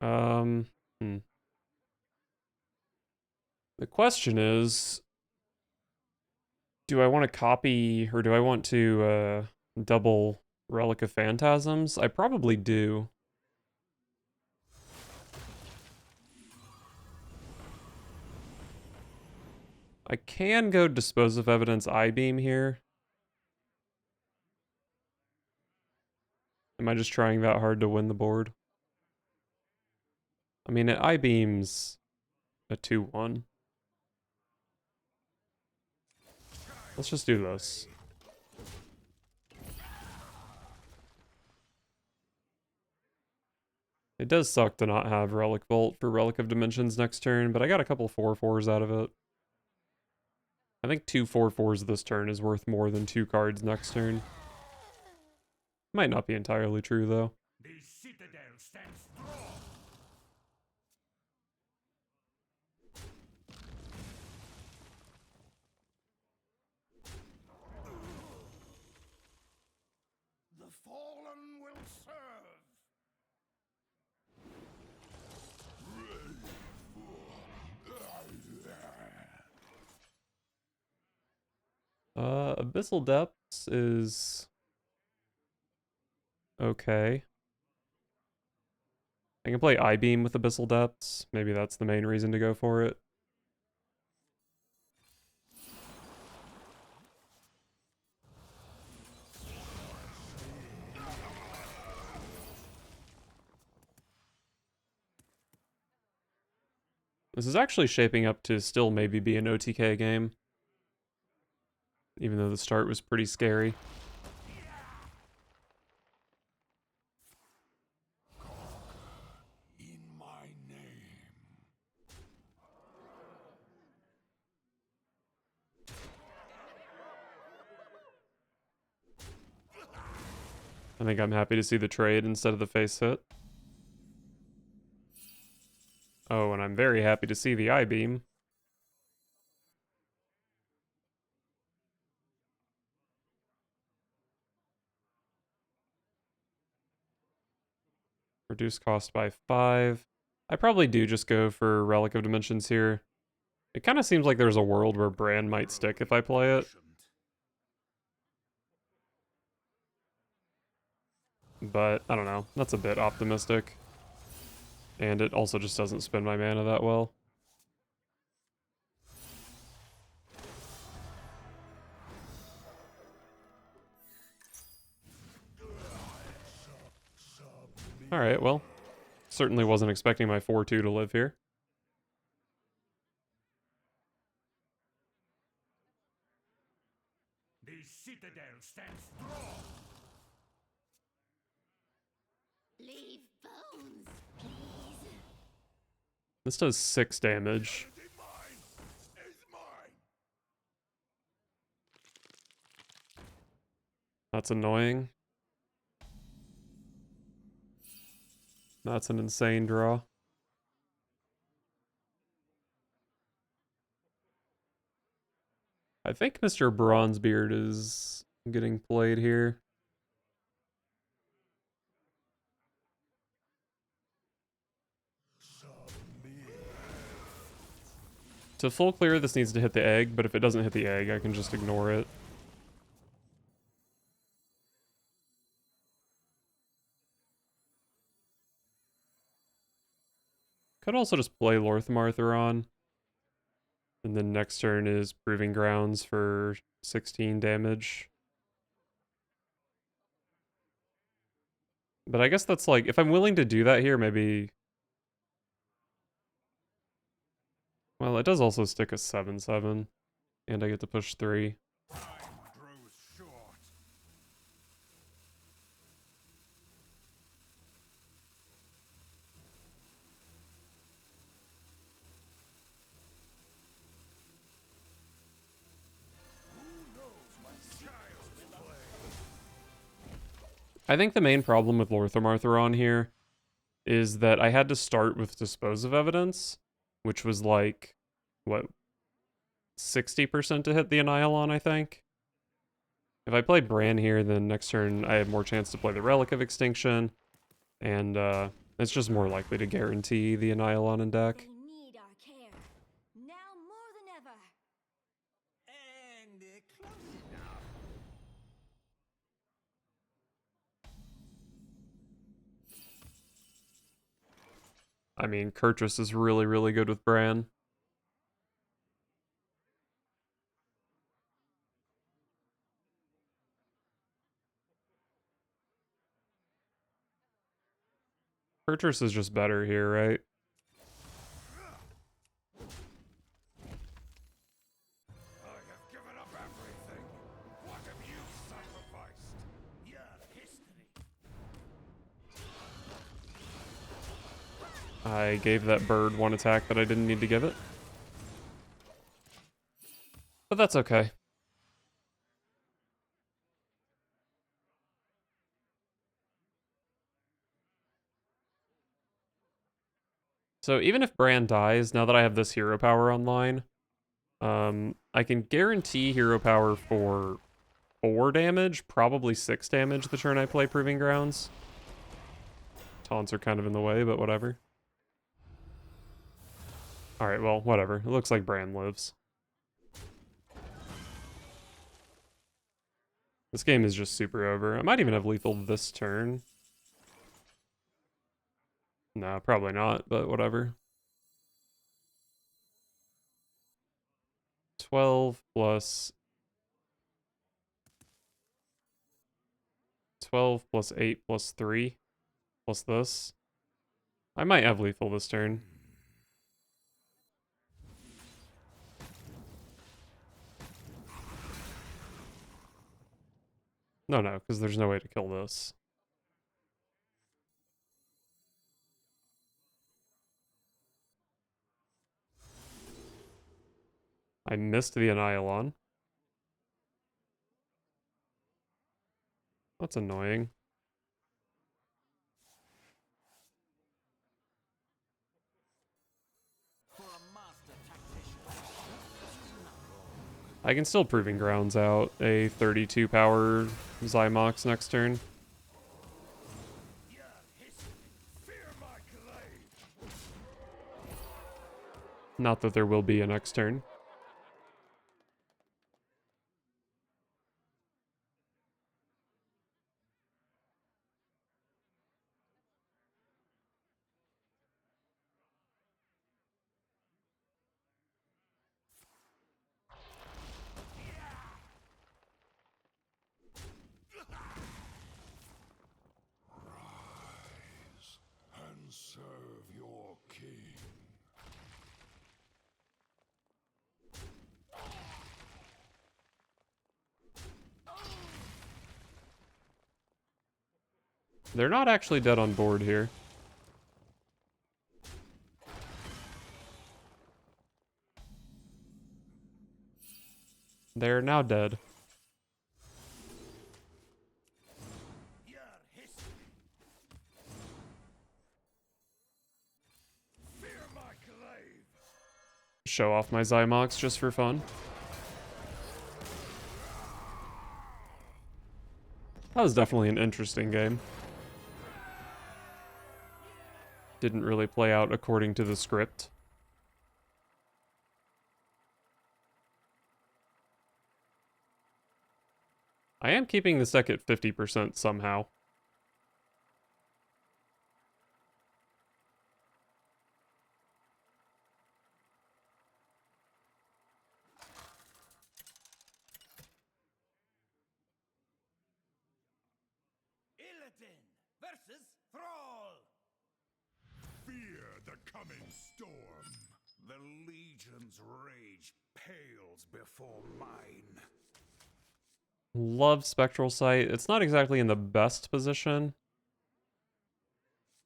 The question is, do I want to copy or do I want to double Relic of Phantasms? I probably do. I can go Dispose of Evidence I-Beam here. Am I just trying that hard to win the board? I mean, it I-Beams a 2-1. Let's just do this. It does suck to not have Relic Vault for Relic of Dimensions next turn, but I got a couple 4/4s out of it. I think 2 4/4s this turn is worth more than 2 cards next turn. Might not be entirely true, though. The citadel stands strong. The fallen will serve. Abyssal Depths is okay. I can play I-Beam with Abyssal Depths. Maybe that's the main reason to go for it. This is actually shaping up to still maybe be an OTK game, even though the start was pretty scary. In my name. I think I'm happy to see the trade instead of the face hit. Oh, and I'm very happy to see the I-Beam. Reduce cost by 5. I probably do just go for Relic of Dimensions here. It kind of seems like there's a world where Brand might stick if I play it. But, I don't know. That's a bit optimistic. And it also just doesn't spend my mana that well. Alright, well. Certainly wasn't expecting my 4/2 to live here. The citadel stands strong. Leave bones, please. This does 6 damage. Mine is mine. That's annoying. That's an insane draw. I think Mr. Bronzebeard is getting played here. To full clear, this needs to hit the egg, but if it doesn't hit the egg, I can just ignore it. Could also just play Lorthmartheron. And then next turn is Proving Grounds for 16 damage. But I guess that's like, if I'm willing to do that here, maybe... Well, it does also stick a 7/7. And I get to push 3. Time grows short. I think the main problem with Lorthmartheron here is that I had to start with Dispose of Evidence, which was like, what, 60% to hit the Annihilan, I think? If I play Bran here, then next turn I have more chance to play the Relic of Extinction, and it's just more likely to guarantee the Annihilan in deck. They need our care. Now more than ever. And close enough. I mean, Kurtrus is really, really good with Bran. Kurtrus is just better here, right? I have given up everything. What have you sacrificed? Your history. I gave that bird one attack that I didn't need to give it. But that's okay. So even if Bran dies, now that I have this hero power online, I can guarantee hero power for 4 damage, probably 6 damage the turn I play Proving Grounds. Taunts are kind of in the way, but whatever. Alright, well, whatever. It looks like Bran lives. This game is just super over. I might even have lethal this turn. No, probably not, but whatever. 12 plus 12 plus 8 plus 3 plus this. I might have lethal this turn. No, because there's no way to kill this. I missed the Annihilan. That's annoying. For a master tactician. I can still Proving Grounds out a 32 power Zymox next turn. Your history. Fear my glaive. Not that there will be a next turn. And serve your king. They're not actually dead on board here. They're now dead. Your history. Fear my glaive. Show off my Zymox just for fun. That was definitely an interesting game. Didn't really play out according to the script. I am keeping this deck at 50% somehow. Illidan versus Thrall. Fear the coming storm. The Legion's rage pales before mine. Love Spectral Sight. It's not exactly in the best position,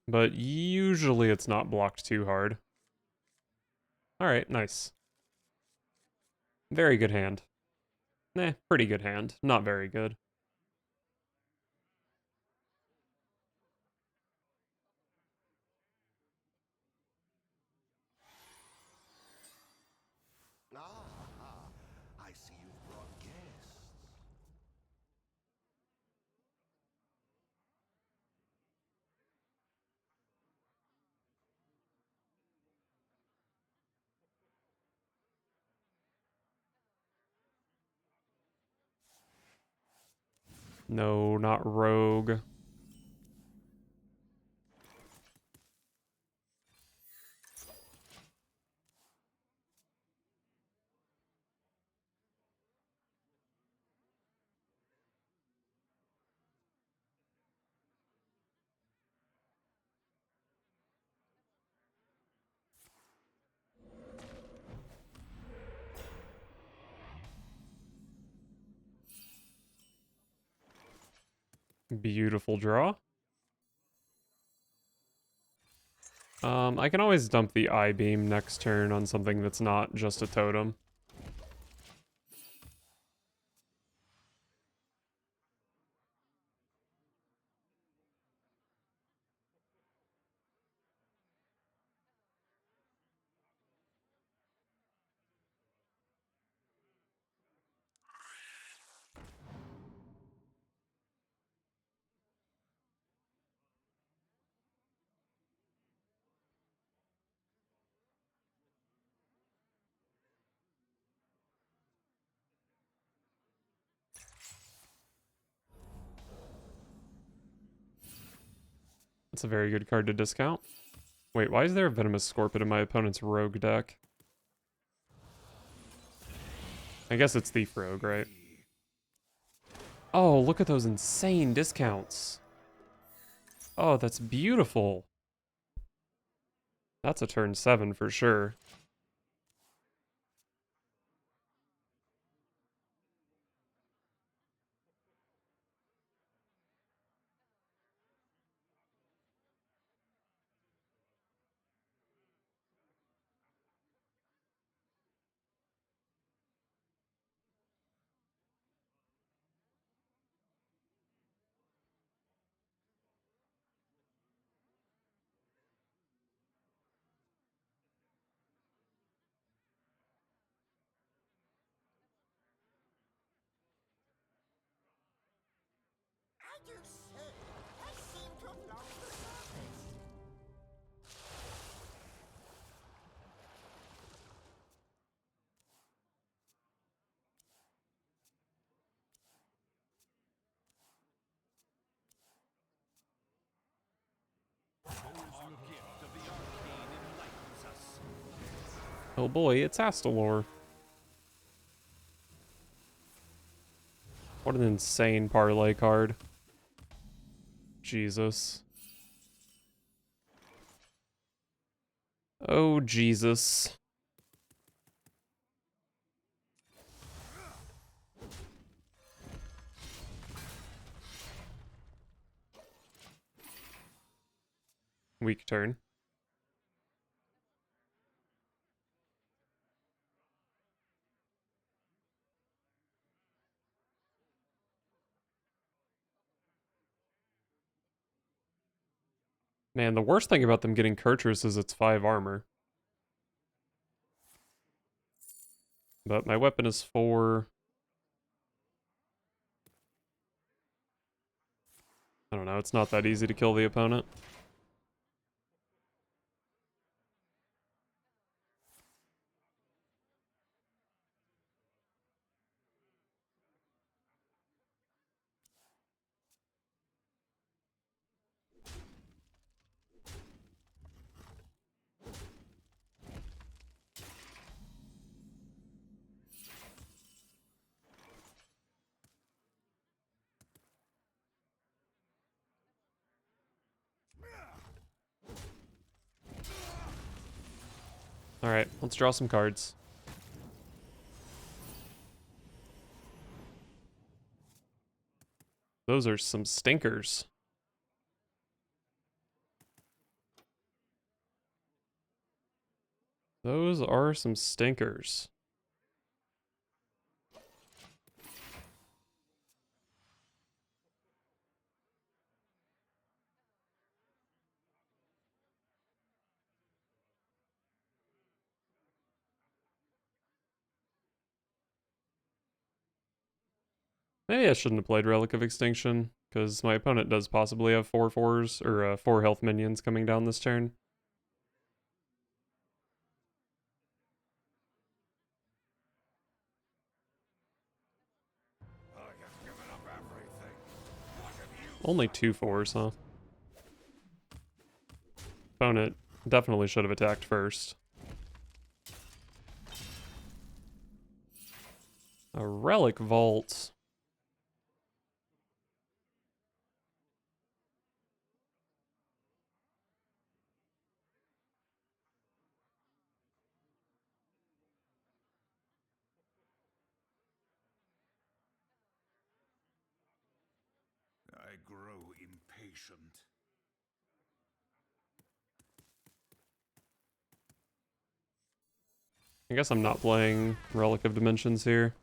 but usually it's not blocked too hard. Alright, nice. Very good hand. Pretty good hand. Not very good. Ah, I see you've brought guests. No, not rogue. Beautiful draw. I can always dump the I-beam next turn on something that's not just a totem. That's a very good card to discount. Wait, why is there a Venomous Scorpion in my opponent's rogue deck? I guess it's Thief Rogue, right? Oh, look at those insane discounts. Oh, that's beautiful. That's a turn 7 for sure. I do so. I seem to have lost the surface. Our gift of the arcane enlightens us. Oh boy, it's Astalor. What an insane parlay card. Jesus. Oh, Jesus. Weak turn. Man, the worst thing about them getting Kurtrus is it's 5 armor. But my weapon is 4. I don't know, it's not that easy to kill the opponent. Alright, let's draw some cards. Those are some stinkers. Those are some stinkers. Maybe I shouldn't have played Relic of Extinction, because my opponent does possibly have 4/4s, or 4 health minions coming down this turn. I have given up everything. Only 2/4s, huh? Opponent definitely should have attacked first. A Relic Vault. I grow impatient. I guess I'm not playing Relic of Dimensions here.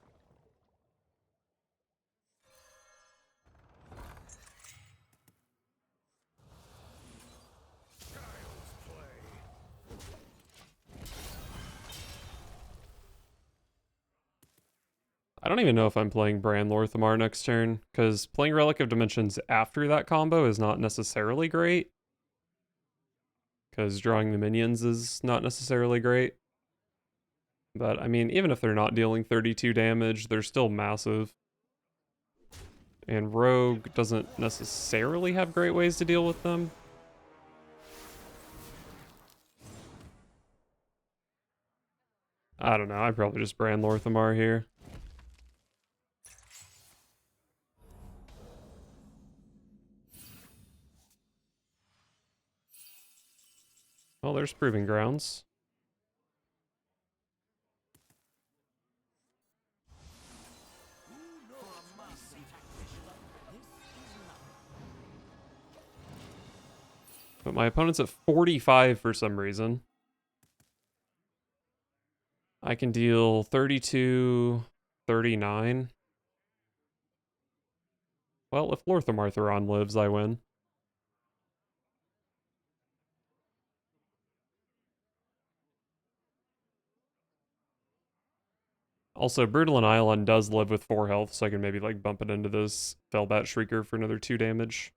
Child's play. I don't even know if I'm playing Bran Lorthamar next turn, because playing Relic of Dimensions after that combo is not necessarily great. Because drawing the minions is not necessarily great. But, I mean, even if they're not dealing 32 damage, they're still massive. And Rogue doesn't necessarily have great ways to deal with them. I don't know, I'd probably just Bran Lorthamar here. Well, there's Proving Grounds. But my opponent's at 45 for some reason. I can deal 32, 39. Well, if Lorthamar Theron lives, I win. Also, Brutal Annihilan does live with 4 health, so I can maybe like bump it into this Felbat Shrieker for another 2 damage.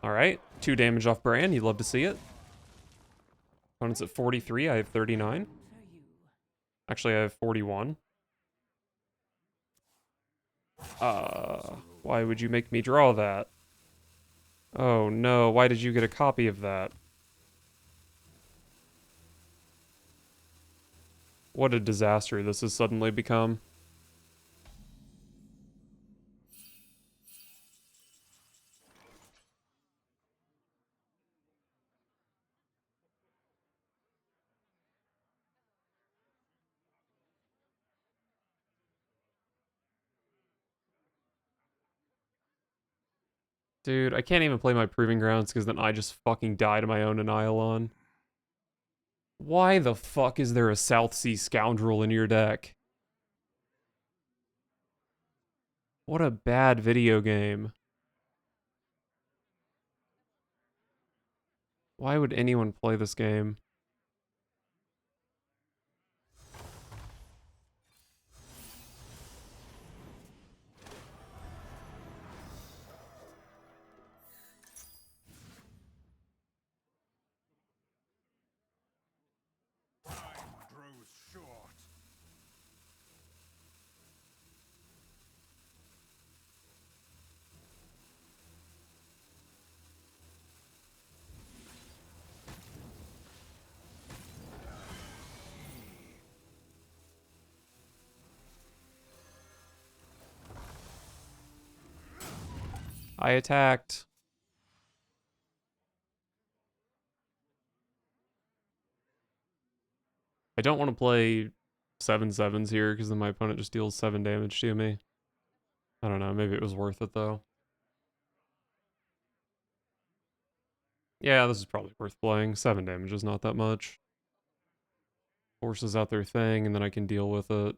Alright, 2 damage off Bran, you'd love to see it. Opponent's at 43, I have 39. For you. Actually, I have 41. Why would you make me draw that? Oh no, why did you get a copy of that? What a disaster this has suddenly become. Dude, I can't even play my Proving Grounds because then I just fucking die to my own Annihilan. Why the fuck is there a South Sea Scoundrel in your deck? What a bad video game. Why would anyone play this game? Time grows short. I attacked. I don't want to play 7/7s here because then my opponent just deals 7 damage to me. I don't know, maybe it was worth it though. Yeah, this is probably worth playing. 7 damage is not that much. Forces out their thing and then I can deal with it.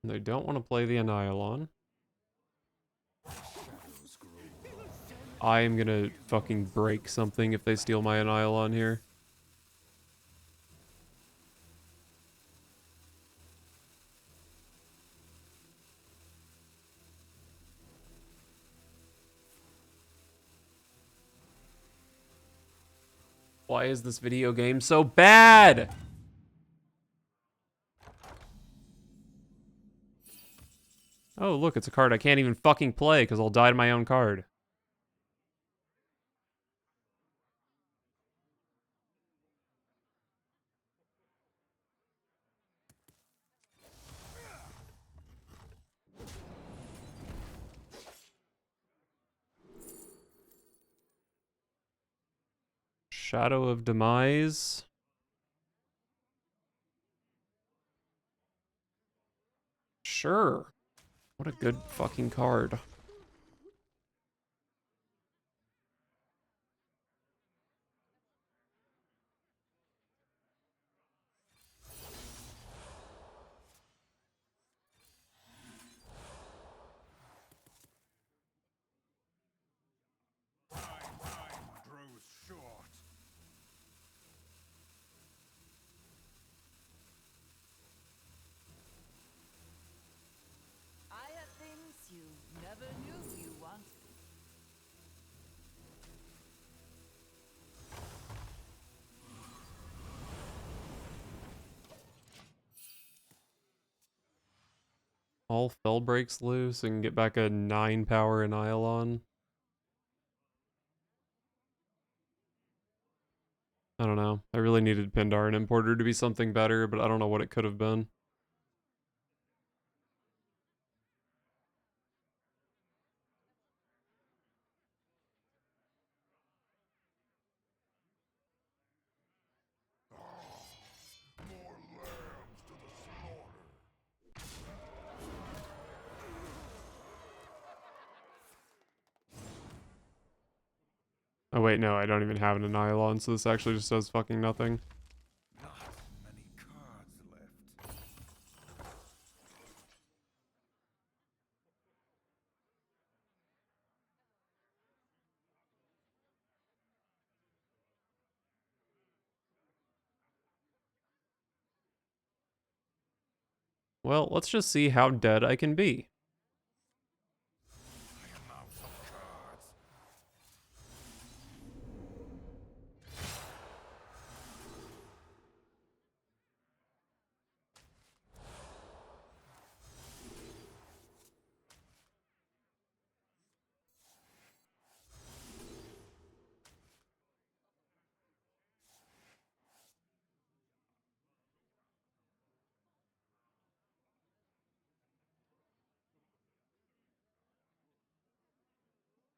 And they don't want to play the Annihilan. I am gonna fucking break something if they steal my Annihilan here. Why is this video game so bad? Oh, look, it's a card I can't even fucking play because I'll die to my own card. Shadow of Demise. Sure. What a good fucking card. Time grows short. I have things you never knew you wanted. All Fell breaks loose and get back a 9 power Annihilan. I don't know. I really needed Pindar and Importer to be something better, but I don't know what it could have been. More lambs to the slaughter. Oh wait, no, I don't even have an Annihilan, so this actually just does fucking nothing. Not many cards left. Well, let's just see how dead I can be. I am out of cards.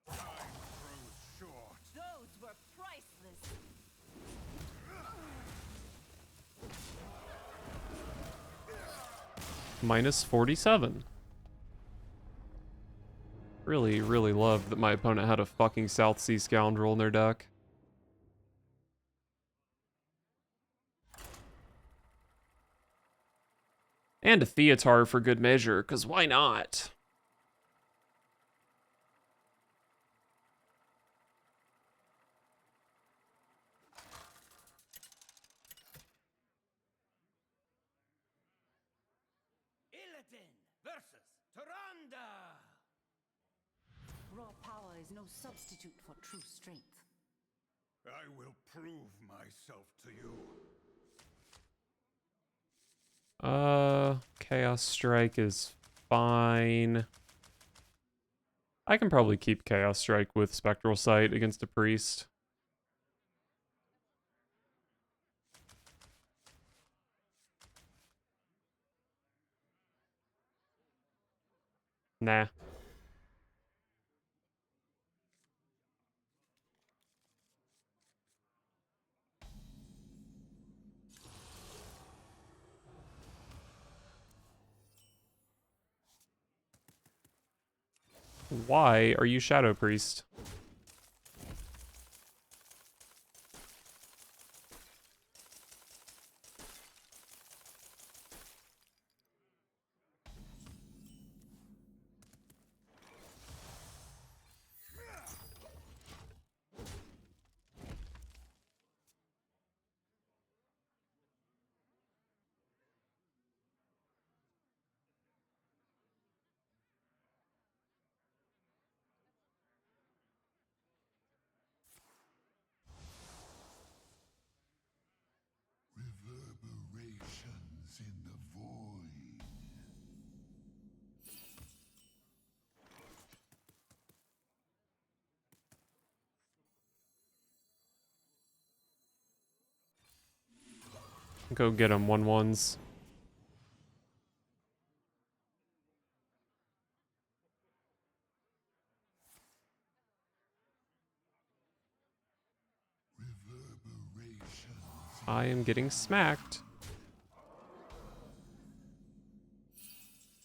Time grows short. Those were priceless. Minus 47. Really, really loved that my opponent had a fucking South Sea Scoundrel in their deck. And a Theatar for good measure, because why not? Illidan versus Tyrande. Raw power is no substitute for true strength. I will prove myself to you. Chaos Strike is fine. I can probably keep Chaos Strike with Spectral Sight against a Priest. Nah. Why are you Shadow Priest? Go get him, 1/1s. I am getting smacked.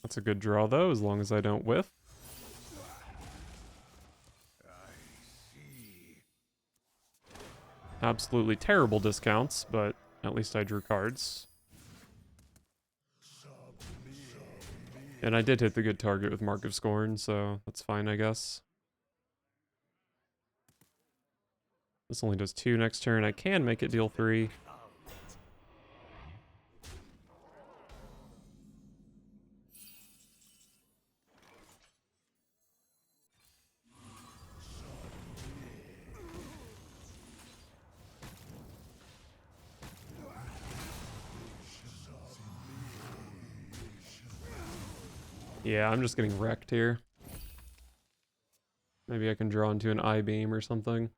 That's a good draw, though, as long as I don't whiff. Absolutely terrible discounts, but at least I drew cards. And I did hit the good target with Mark of Scorn, so that's fine, I guess. This only does 2 next turn. I can make it deal 3. Yeah, I'm just getting wrecked here. Maybe I can draw into an I-beam or something.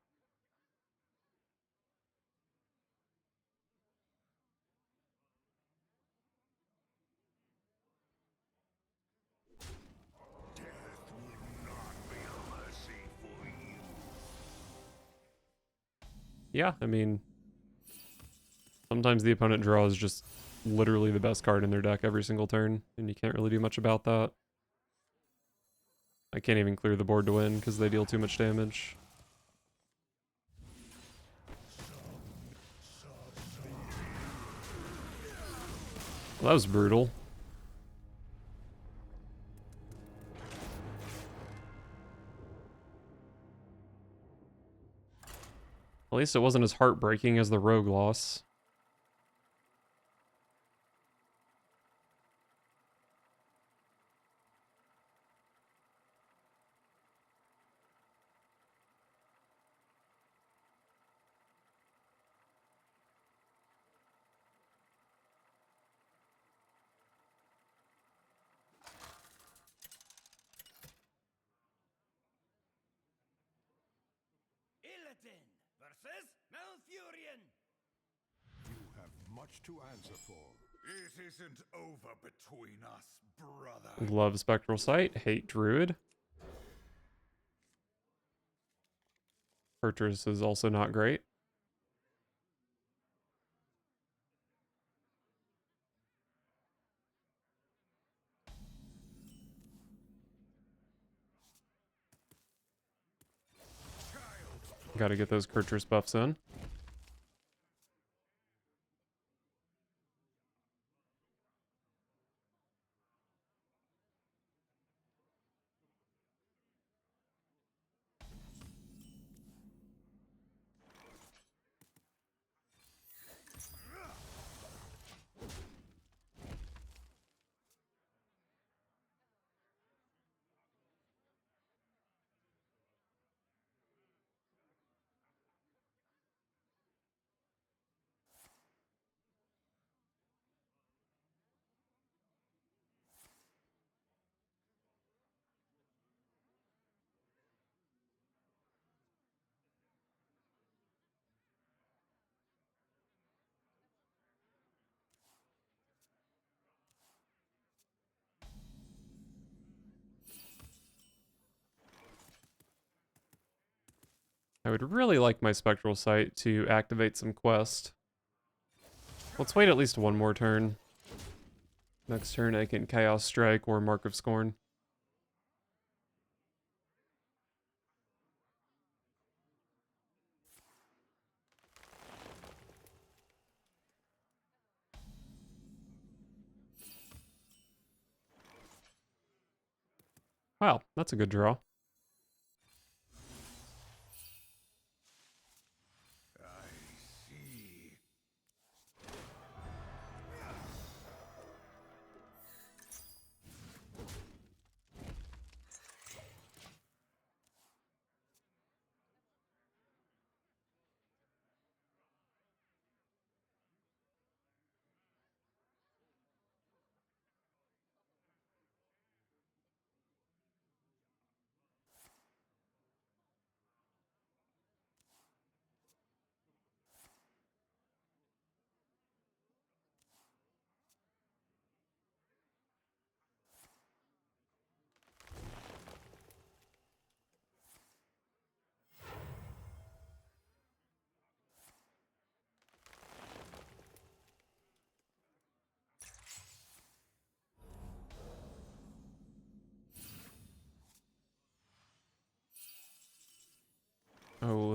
Yeah, I mean, sometimes the opponent draws just literally the best card in their deck every single turn, and you can't really do much about that. I can't even clear the board to win because they deal too much damage. Well, that was brutal. At least it wasn't as heartbreaking as the rogue loss. Illidan versus Malfurion. You have much to answer for. It isn't over between us, brother. Love Spectral Sight, hate Druid. Fortress is also not great. Gotta get those Kurtrus buffs in. I would really like my Spectral Sight to activate some quest. Let's wait at least one more turn. Next turn I can Chaos Strike or Mark of Scorn. Wow, that's a good draw. I see.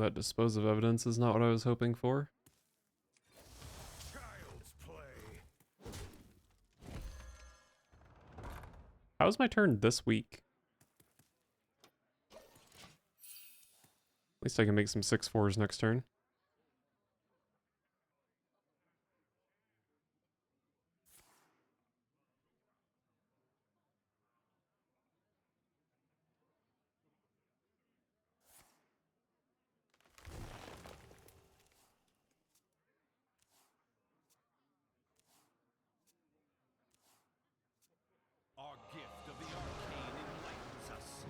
that dispose of evidence is not what I was hoping for. Child's play. How's my turn this week? At least I can make some 6/4s next turn. Our gift of the arcane enlightens us.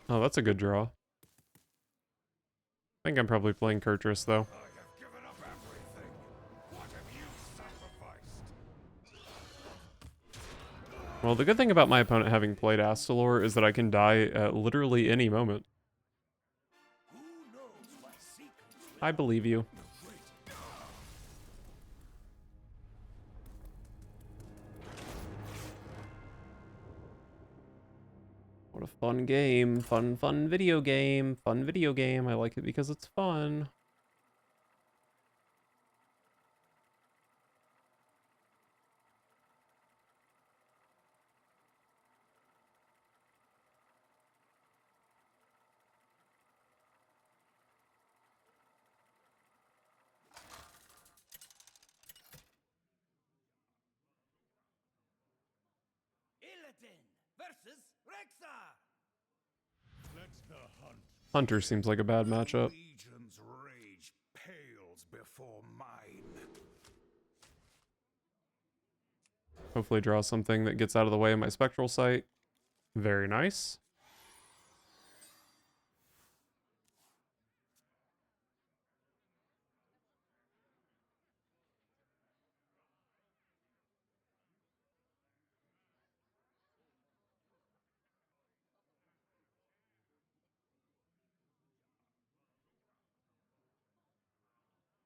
Oh, that's a good draw. I think I'm probably playing Kurtrus, though. I have given up everything. What have you sacrificed? Well, the good thing about my opponent having played Astalor is that I can die at literally any moment. Who knows what secrets I believe you. What a fun game. Fun video game. Fun video game. I like it because it's fun. Illidan versus Rexar. Let the hunt. Hunter seems like a bad matchup. Legion's rage pales before mine. Hopefully draw something that gets out of the way of my Spectral Sight. Very nice.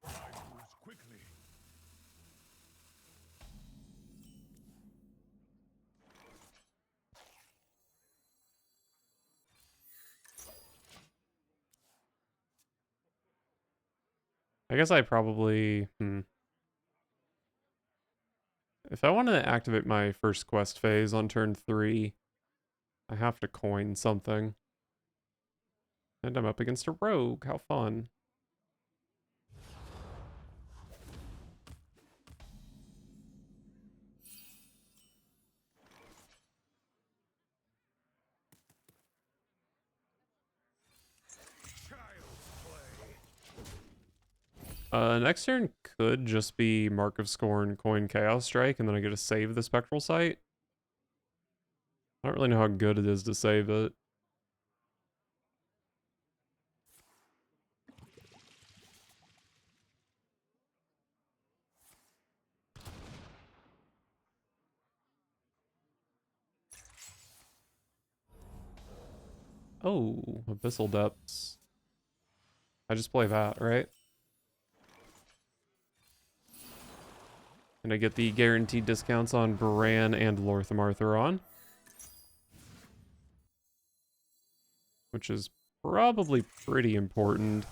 I moves quickly. I guess I probably... If I want to activate my first quest phase on turn 3, I have to coin something. And I'm up against a rogue. How fun. Child's play. Next turn could just be Mark of Scorn, coin Chaos Strike, and then I get to save the Spectral Sight. I don't really know how good it is to save it. Oh, Abyssal Depths. I just play that, right? And I get the guaranteed discounts on Bran and Lorthamartheron. Which is probably pretty important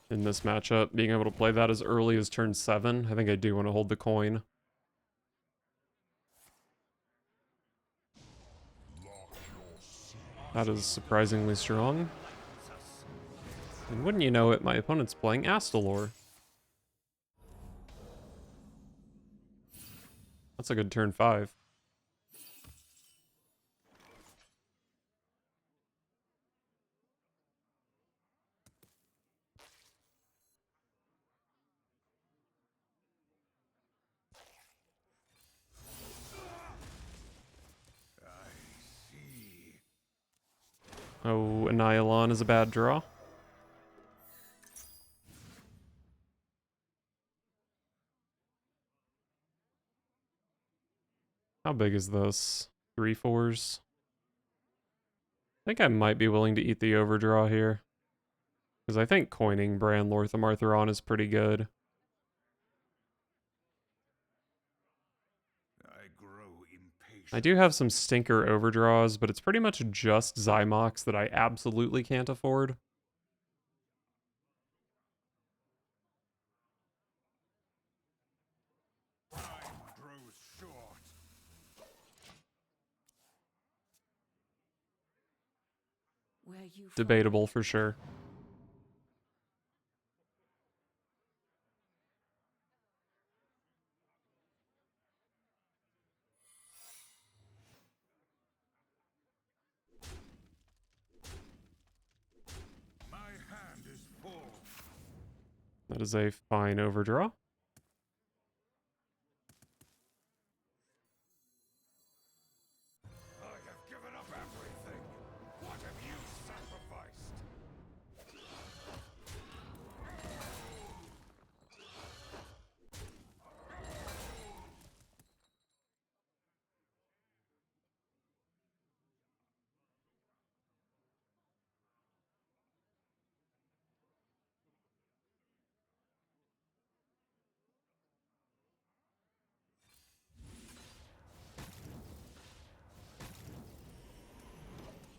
in this matchup. Being able to play that as early as turn 7. I think I do want to hold the coin. That is surprisingly strong. And wouldn't you know it, my opponent's playing Astalor. That's a good turn 5. I see. Oh, Annihilan is a bad draw. How big is this? 3/4s? I think I might be willing to eat the overdraw here. Because I think coining Bran Lorthamartheron is pretty good. I grow impatient. I do have some stinker overdraws, but it's pretty much just Zymox that I absolutely can't afford. Time grows short. Where you Debatable for sure. My hand is full. That is a fine overdraw. I have given up everything. What have you sacrificed?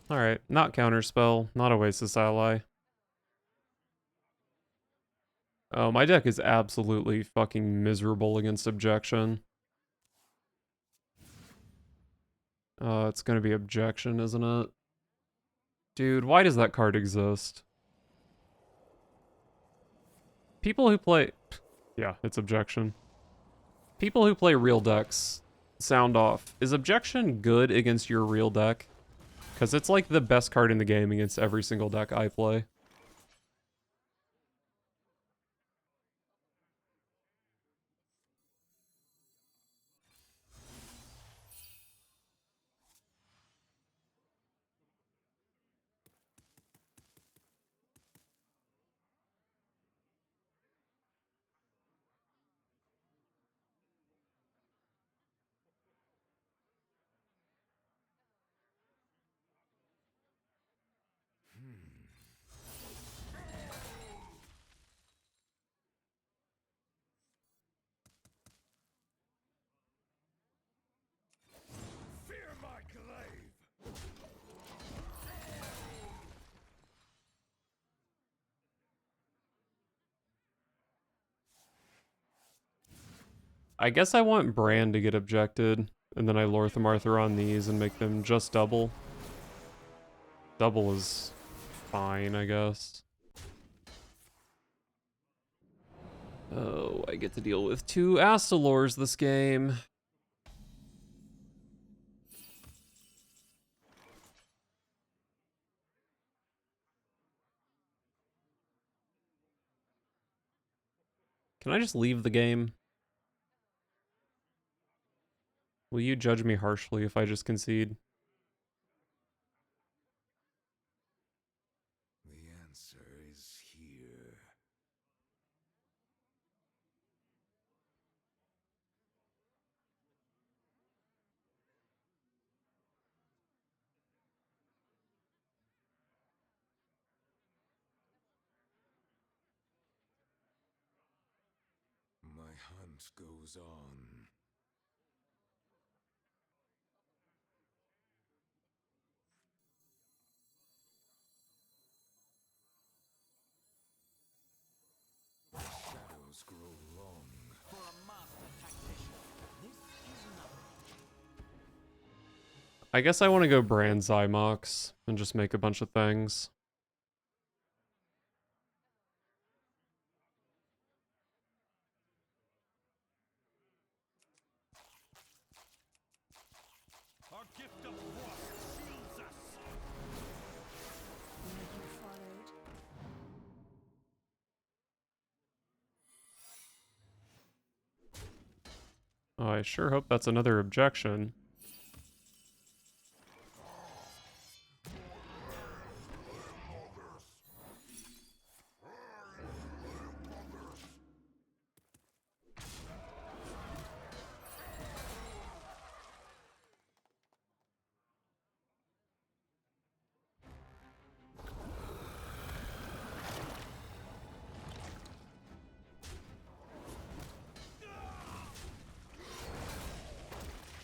Alright, not counterspell, not Oasis Ally. Oh, my deck is absolutely fucking miserable against Objection. It's gonna be Objection, isn't it? Dude, why does that card exist? People who play... Yeah, it's Objection. People who play real decks, sound off. Is Objection good against your real deck? Because it's like the best card in the game against every single deck I play. Fear my glaive. I guess I want Bran to get objected, and then I Lortham Arthur on these and make them just double. Double is fine, I guess. Oh, I get to deal with 2 Astalors this game. Can I just leave the game? Will you judge me harshly if I just concede? The answer is here. My hunt goes on. Shadows grow long. For a master tactician, this is nothing. I guess I want to go Bran Zymox and just make a bunch of things. Our gift of frost shields us. where you followed. Oh, I sure hope that's another objection.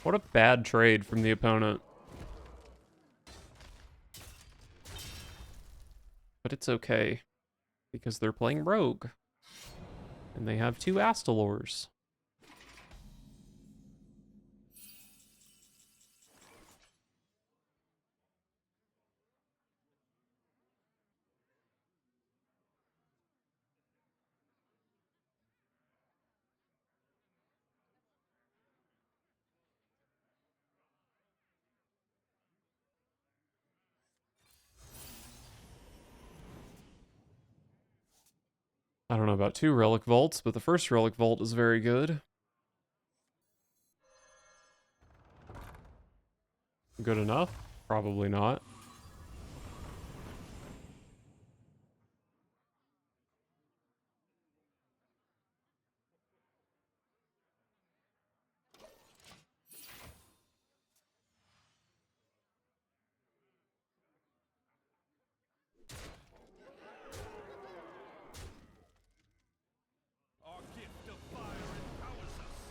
What What a bad trade from the opponent. But it's okay, because they're playing Rogue. And they have 2 Astalors. I don't know about 2 Relic Vaults, but the first Relic Vault is very good. Good enough? Probably not. Our gift of fire empowers us.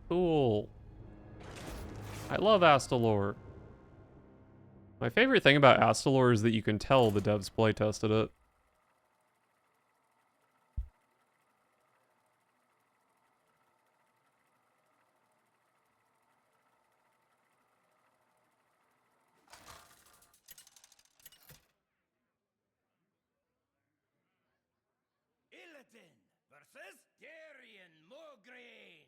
Cool. I love Astalor. My favorite thing about Astalor is that you can tell the devs playtested it. Illidan versus Darien Mograine.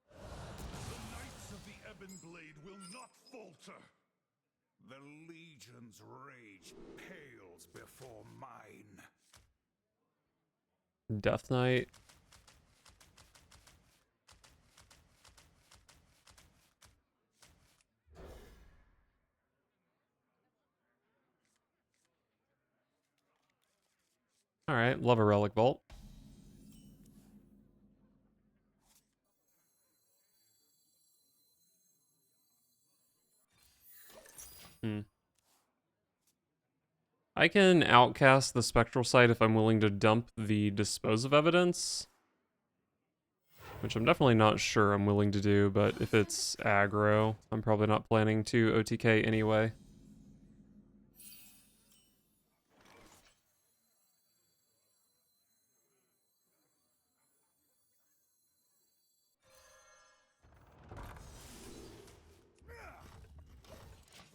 The Knights of the Ebon Blade will not falter. The Legion's rage pales before mine. Death Knight. Alright, love a Relic Vault. I can outcast the Spectral Sight if I'm willing to dump the Dispose of Evidence. Which I'm definitely not sure I'm willing to do, but if it's aggro, I'm probably not planning to OTK anyway.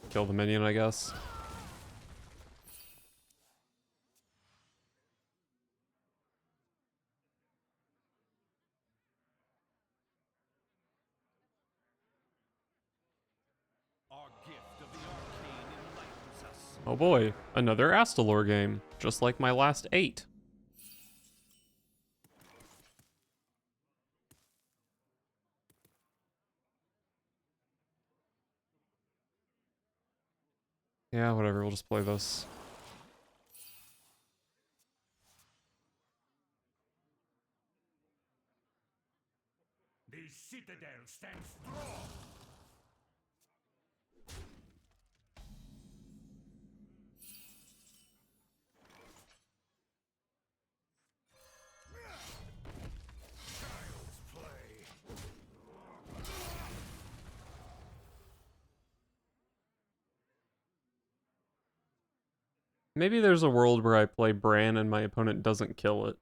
Kill the minion, I guess. Our gift of the arcane enlightens us. Oh boy, another Astalor game, just like my last 8. Yeah, whatever, we'll just play this. The Citadel stands strong. Child's play. Maybe there's a world where I play Bran and my opponent doesn't kill it.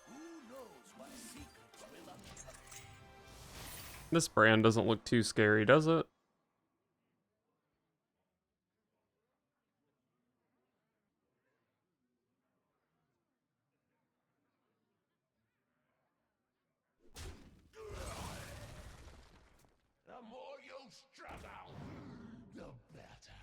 Who knows what secrets will uncover? This Bran doesn't look too scary, does it? closer the better.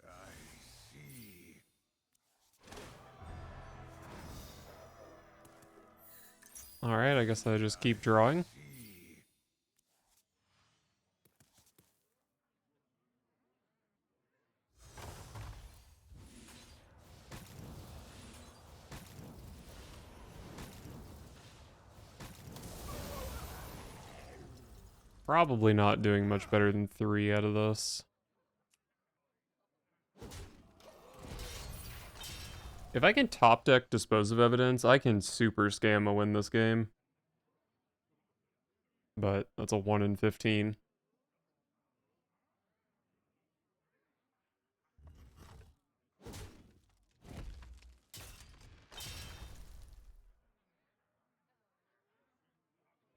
I see. Alright, I guess I just keep drawing. See. Probably not doing much better than 3 out of this. If I can top deck Dispose of Evidence, I can super scam a win this game. But that's a 1 in 15.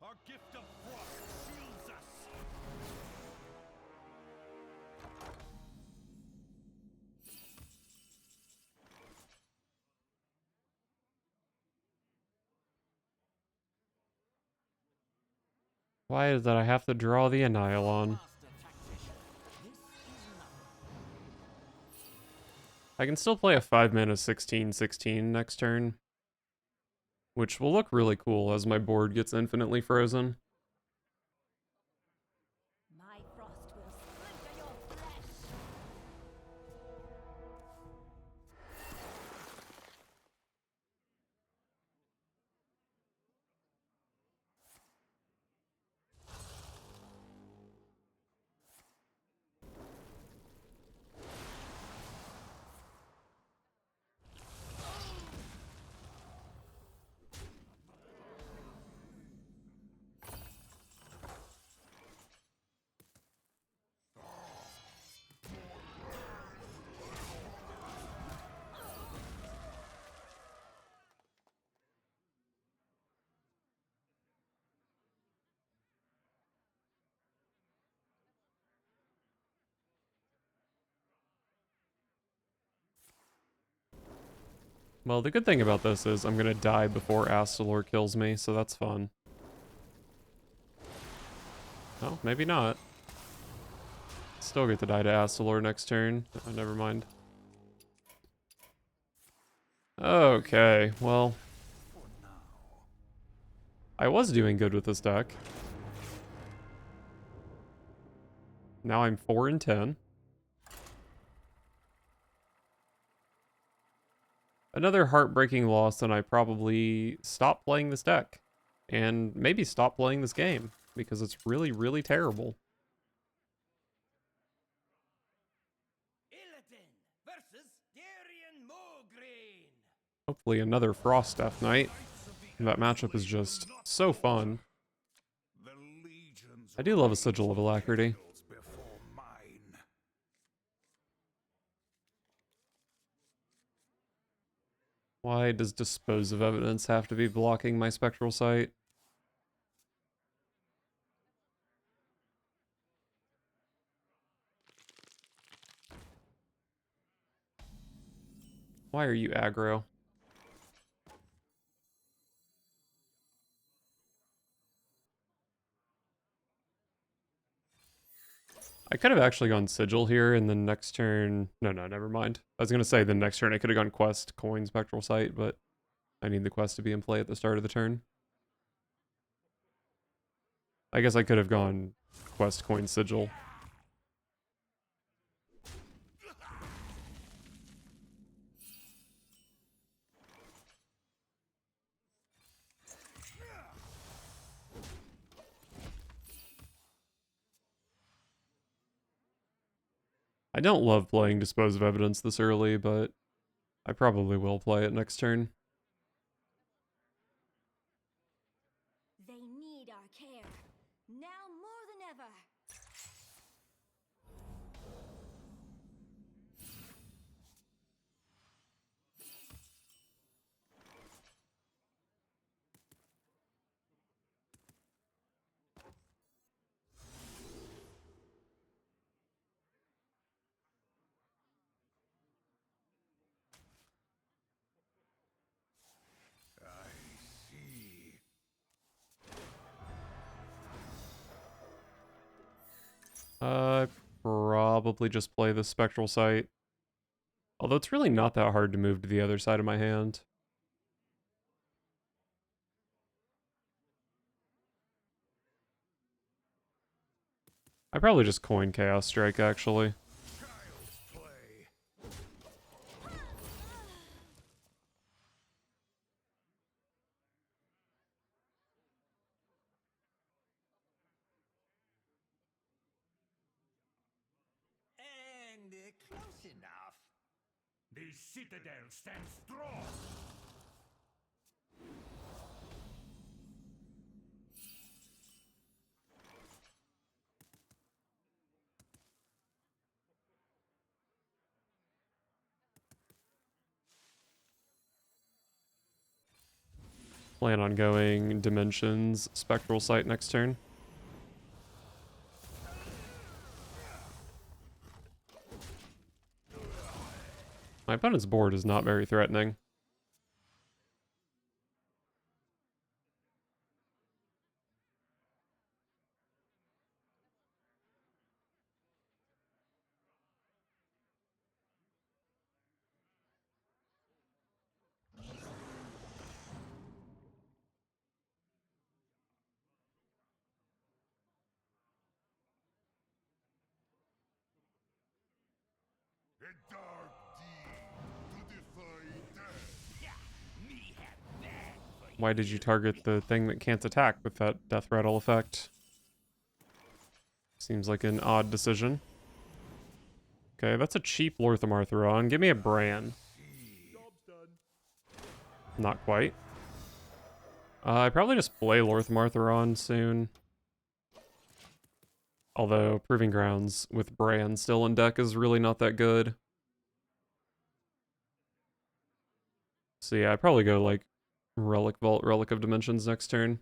Our gift of frost shields us. Why is that I have to draw the Annihilan? I can still play a 5-mana 16/16 next turn, which will look really cool as my board gets infinitely frozen. My frost will splinter your flesh. Well, the good thing about this is I'm gonna die before Astalor kills me, so that's fun. Oh, maybe not. Still get to die to Astalor next turn. Oh, never mind. Okay, well, I was doing good with this deck. Now I'm 4 in 10. Another heartbreaking loss, and I probably stop playing this deck. And maybe stop playing this game, because it's really, really terrible. Illidan versus Darien Mograine. Hopefully another Frost Death Knight. And that matchup is just so fun. The legions I do love a rage Sigil of Alacrity. chaos before mine. Why does Dispose of Evidence have to be blocking my Spectral Sight? Why are you aggro? I could have actually gone Sigil here, and then next turn... No, never mind. I was going to say the next turn I could have gone Quest, Coin, Spectral Sight, but I need the Quest to be in play at the start of the turn. I guess I could have gone Quest, Coin, Sigil. I don't love playing Dispose of Evidence this early, but I probably will play it next turn. They need our care now more than ever. Probably just play the Spectral Sight. Although it's really not that hard to move to the other side of my hand. I probably just coin Chaos Strike, actually. Child's play. And close enough. The citadel stands strong. Plan on going Dimensions, Spectral Sight next turn. My opponent's board is not very threatening. A dark deed to defy death. Me have that for you. Why did you target the thing that can't attack with that Death Rattle effect? Seems like an odd decision. Okay, that's a cheap Lorthamartheron. Give me a Bran. Not quite. I probably just play Lorthamartheron soon. Although Proving Grounds with Bran still in deck is really not that good. So yeah, I'd probably go like Relic Vault, Relic of Dimensions next turn.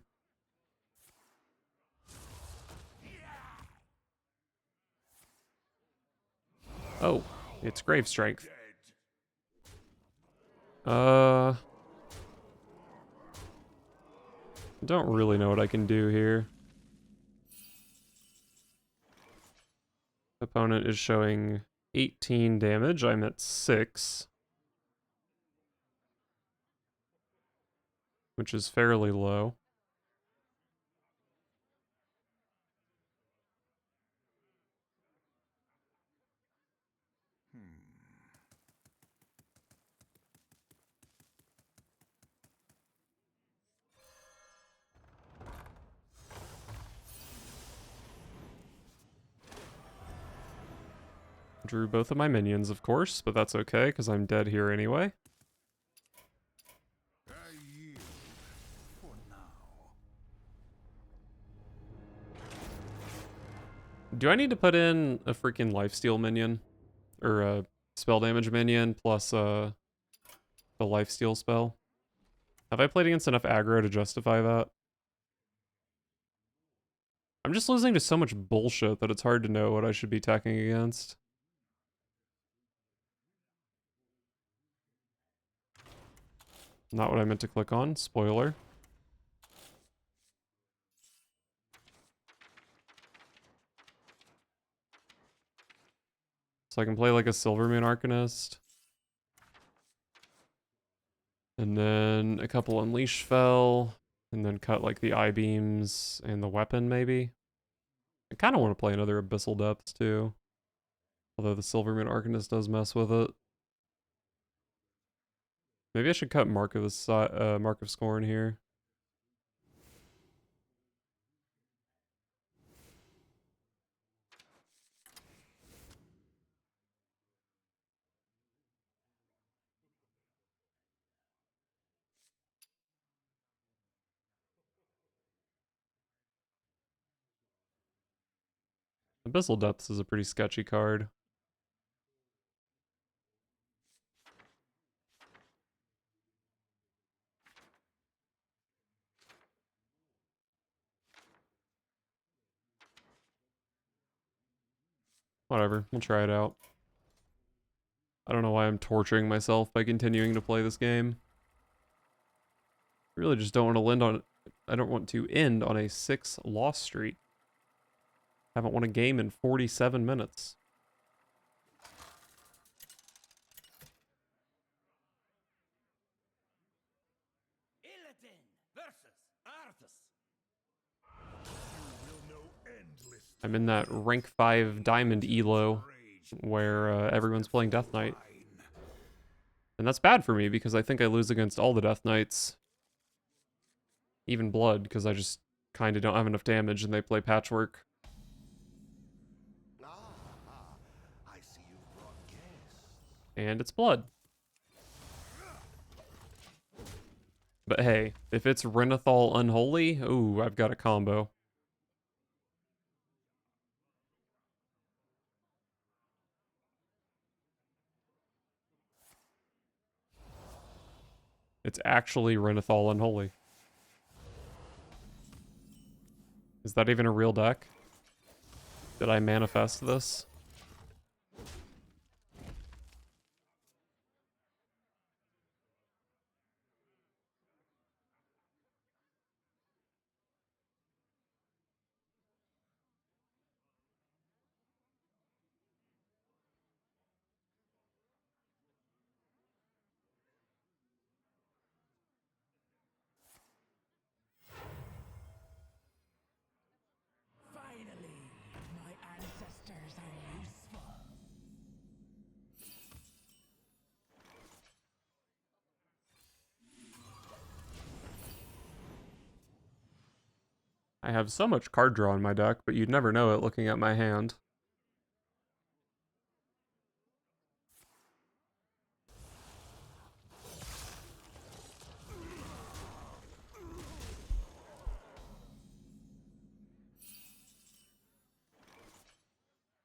Oh, it's Grave Strength. Don't really know what I can do here. Opponent is showing 18 damage. I'm at 6. Which is fairly low. Drew both of my minions, of course, but that's okay, because I'm dead here anyway. I yield for now. Do I need to put in a freaking lifesteal minion? Or a spell damage minion plus the lifesteal spell? Have I played against enough aggro to justify that? I'm just losing to so much bullshit that it's hard to know what I should be attacking against. Not what I meant to click on. Spoiler. So I can play like a Silvermoon Arcanist. And then a couple Unleash Fell. And then cut like the I-beams and the weapon maybe. I kind of want to play another Abyssal Depths too. Although the Silvermoon Arcanist does mess with it. Maybe I should cut Mark of Scorn here. Abyssal Depths is a pretty sketchy card. Whatever, we'll try it out. I don't know why I'm torturing myself by continuing to play this game. I really just don't want to end on... I don't want to end on a 6 loss streak. Haven't won a game in 47 minutes. Illidan versus Arthas. I'm in that rank 5 diamond elo where everyone's playing Death Knight. And that's bad for me because I think I lose against all the Death Knights. Even Blood, because I just kind of don't have enough damage and they play Patchwork. I see you brought guests. And it's Blood. But hey, if it's Renathal Unholy, ooh, I've got a combo. It's actually Renathal Unholy. Is that even a real deck? Did I manifest this? Finally, my ancestors are useful. I have so much card draw in my deck, but you'd never know it looking at my hand.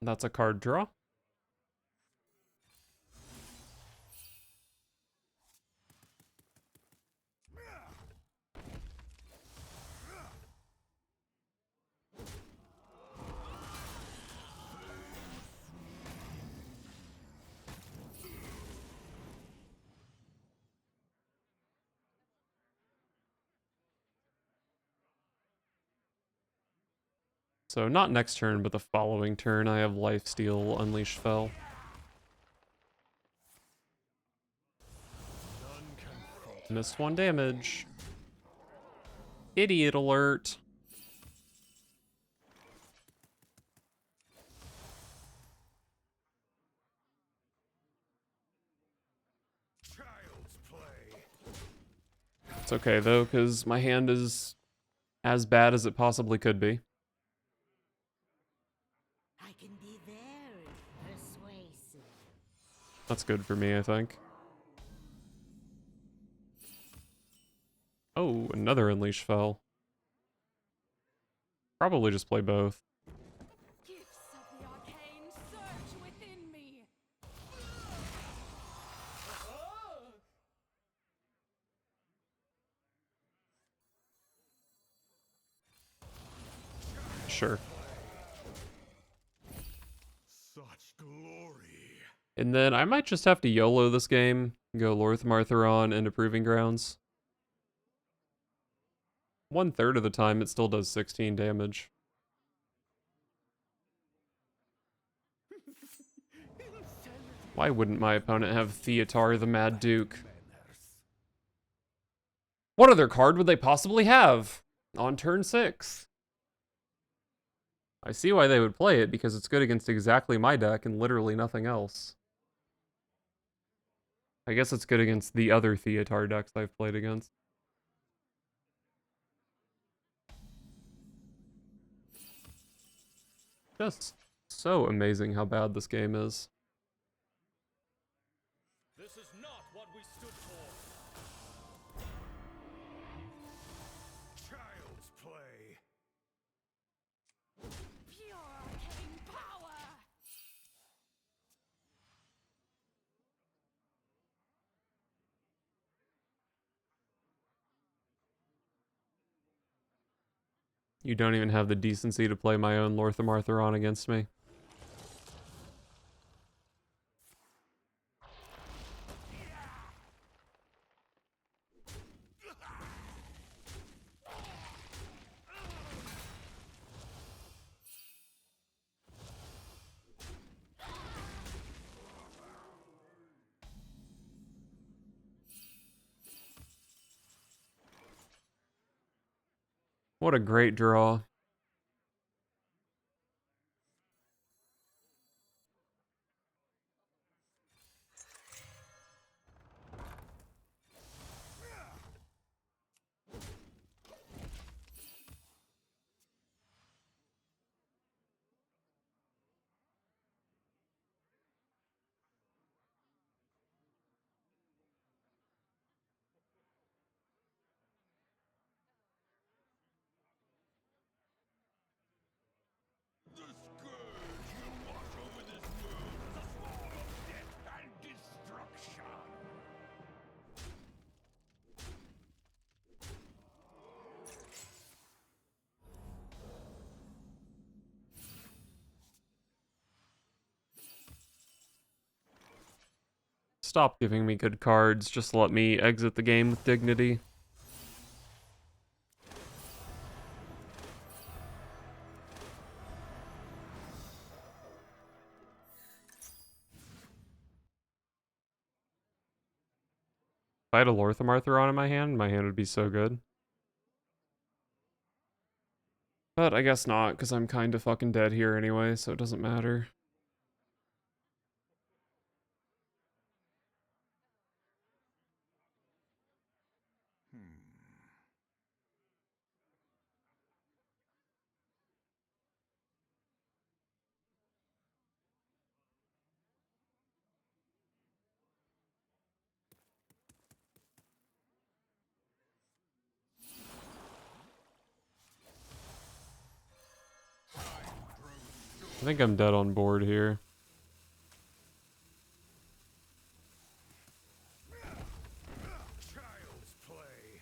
That's a card draw. So not next turn, but the following turn, I have Lifesteal, Unleash Fel. Missed 1 damage. Idiot alert. Child's play. It's okay though, because my hand is as bad as it possibly could be. I can be very persuasive. That's good for me, I think. Oh, another Unleash Fel. Probably just play both. Gifts of the arcane surge within me. Sure. Such glory. And then I might just have to YOLO this game, go Lorthmartheron into Proving Grounds. 1/3 of the time it still does 16 damage. Why wouldn't my opponent have Theotar the Mad Duke? What other card would they possibly have on turn 6? I see why they would play it, because it's good against exactly my deck and literally nothing else. I guess it's good against the other Theotar decks I've played against. Just so amazing how bad this game is. This is not what we stood for. Child's play. Pure arcane power. You don't even have the decency to play my own Lorthmartheron against me. What a great draw. The scourge will wash over this world as a swarm of death and destruction. Stop giving me good cards, just let me exit the game with dignity. If I had a Lorthamartheron in my hand would be so good. But I guess not, because I'm kind of fucking dead here anyway, so it doesn't matter. I think I'm dead on board here. Child's play.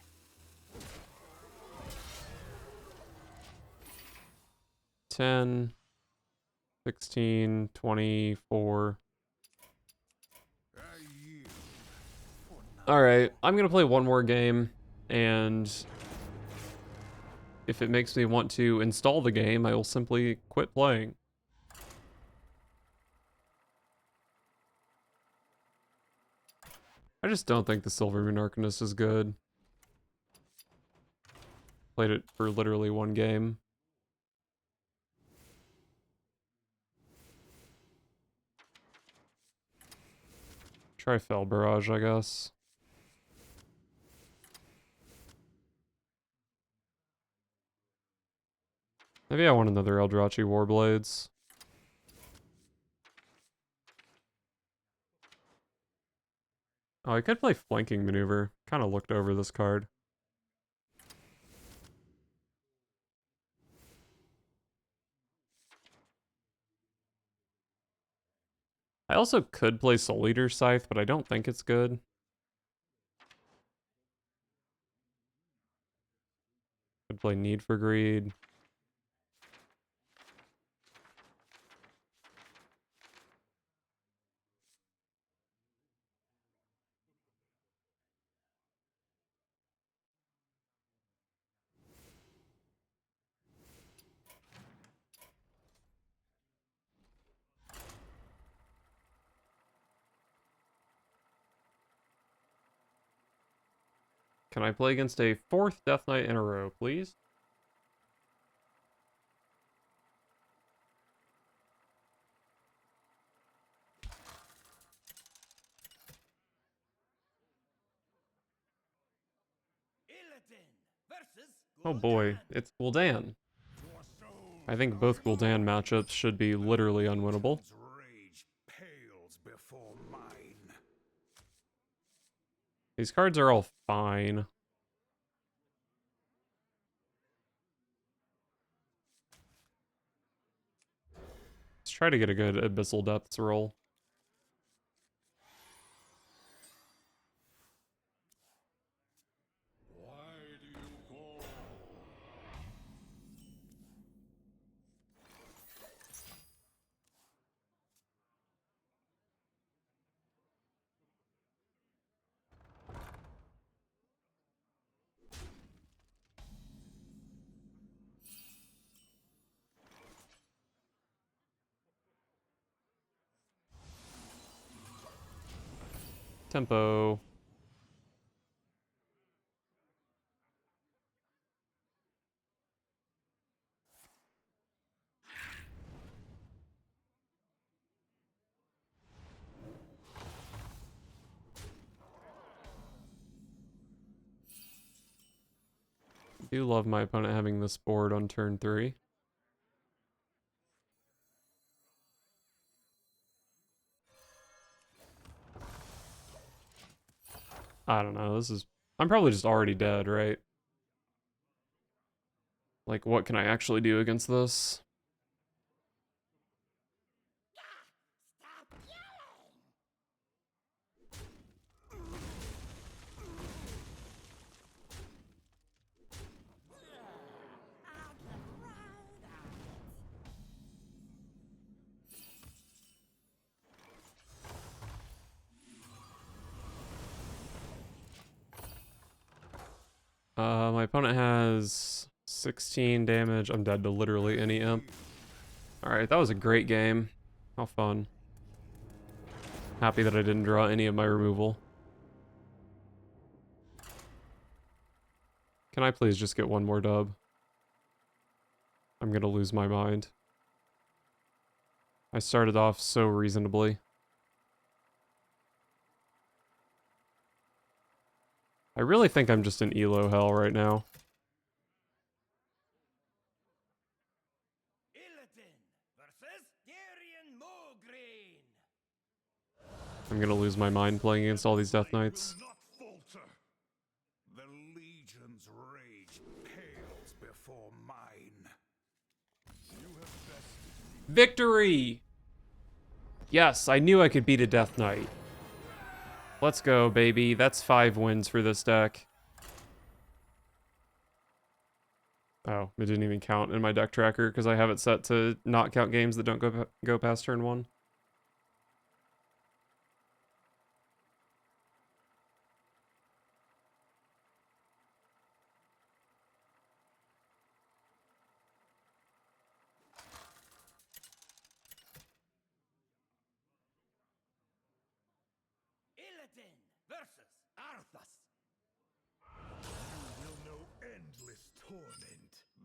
10, 16, 24. Alright, I'm gonna play one more game, and if it makes me want to install the game, I will simply quit playing. I just don't think the Silvermoon Arcanist is good. Played it for literally one game. Try Fell Barrage, I guess. Maybe I want another Eldrachi Warblades. Oh, I could play Flanking Maneuver. Kind of looked over this card. I also could play Soul Eater Scythe, but I don't think it's good. Could play Need for Greed. Can I play against a 4th Death Knight in a row, please? Illidan versus Oh boy, it's Gul'dan. I think both Gul'dan matchups should be literally unwinnable. Rage pales before mine. These cards are all fine. Let's try to get a good Abyssal Depths roll. Tempo. Do love my opponent having this board on turn 3. I don't know, this is... I'm probably just already dead, right? Like, what can I actually do against this? My opponent has 16 damage. I'm dead to literally any imp. Alright, that was a great game. How fun. Happy that I didn't draw any of my removal. Can I please just get one more dub? I'm gonna lose my mind. I started off so reasonably. I really think I'm just in elo hell right now. I'm gonna lose my mind playing against all these Death Knights. Will not falter. The Legion's rage pales before mine. You have bested me. Victory! Yes, I knew I could beat a Death Knight. Let's go, baby. That's 5 wins for this deck. Oh, it didn't even count in my deck tracker because I have it set to not count games that don't go past turn 1. Illidan versus Arthas. You will know endless torment.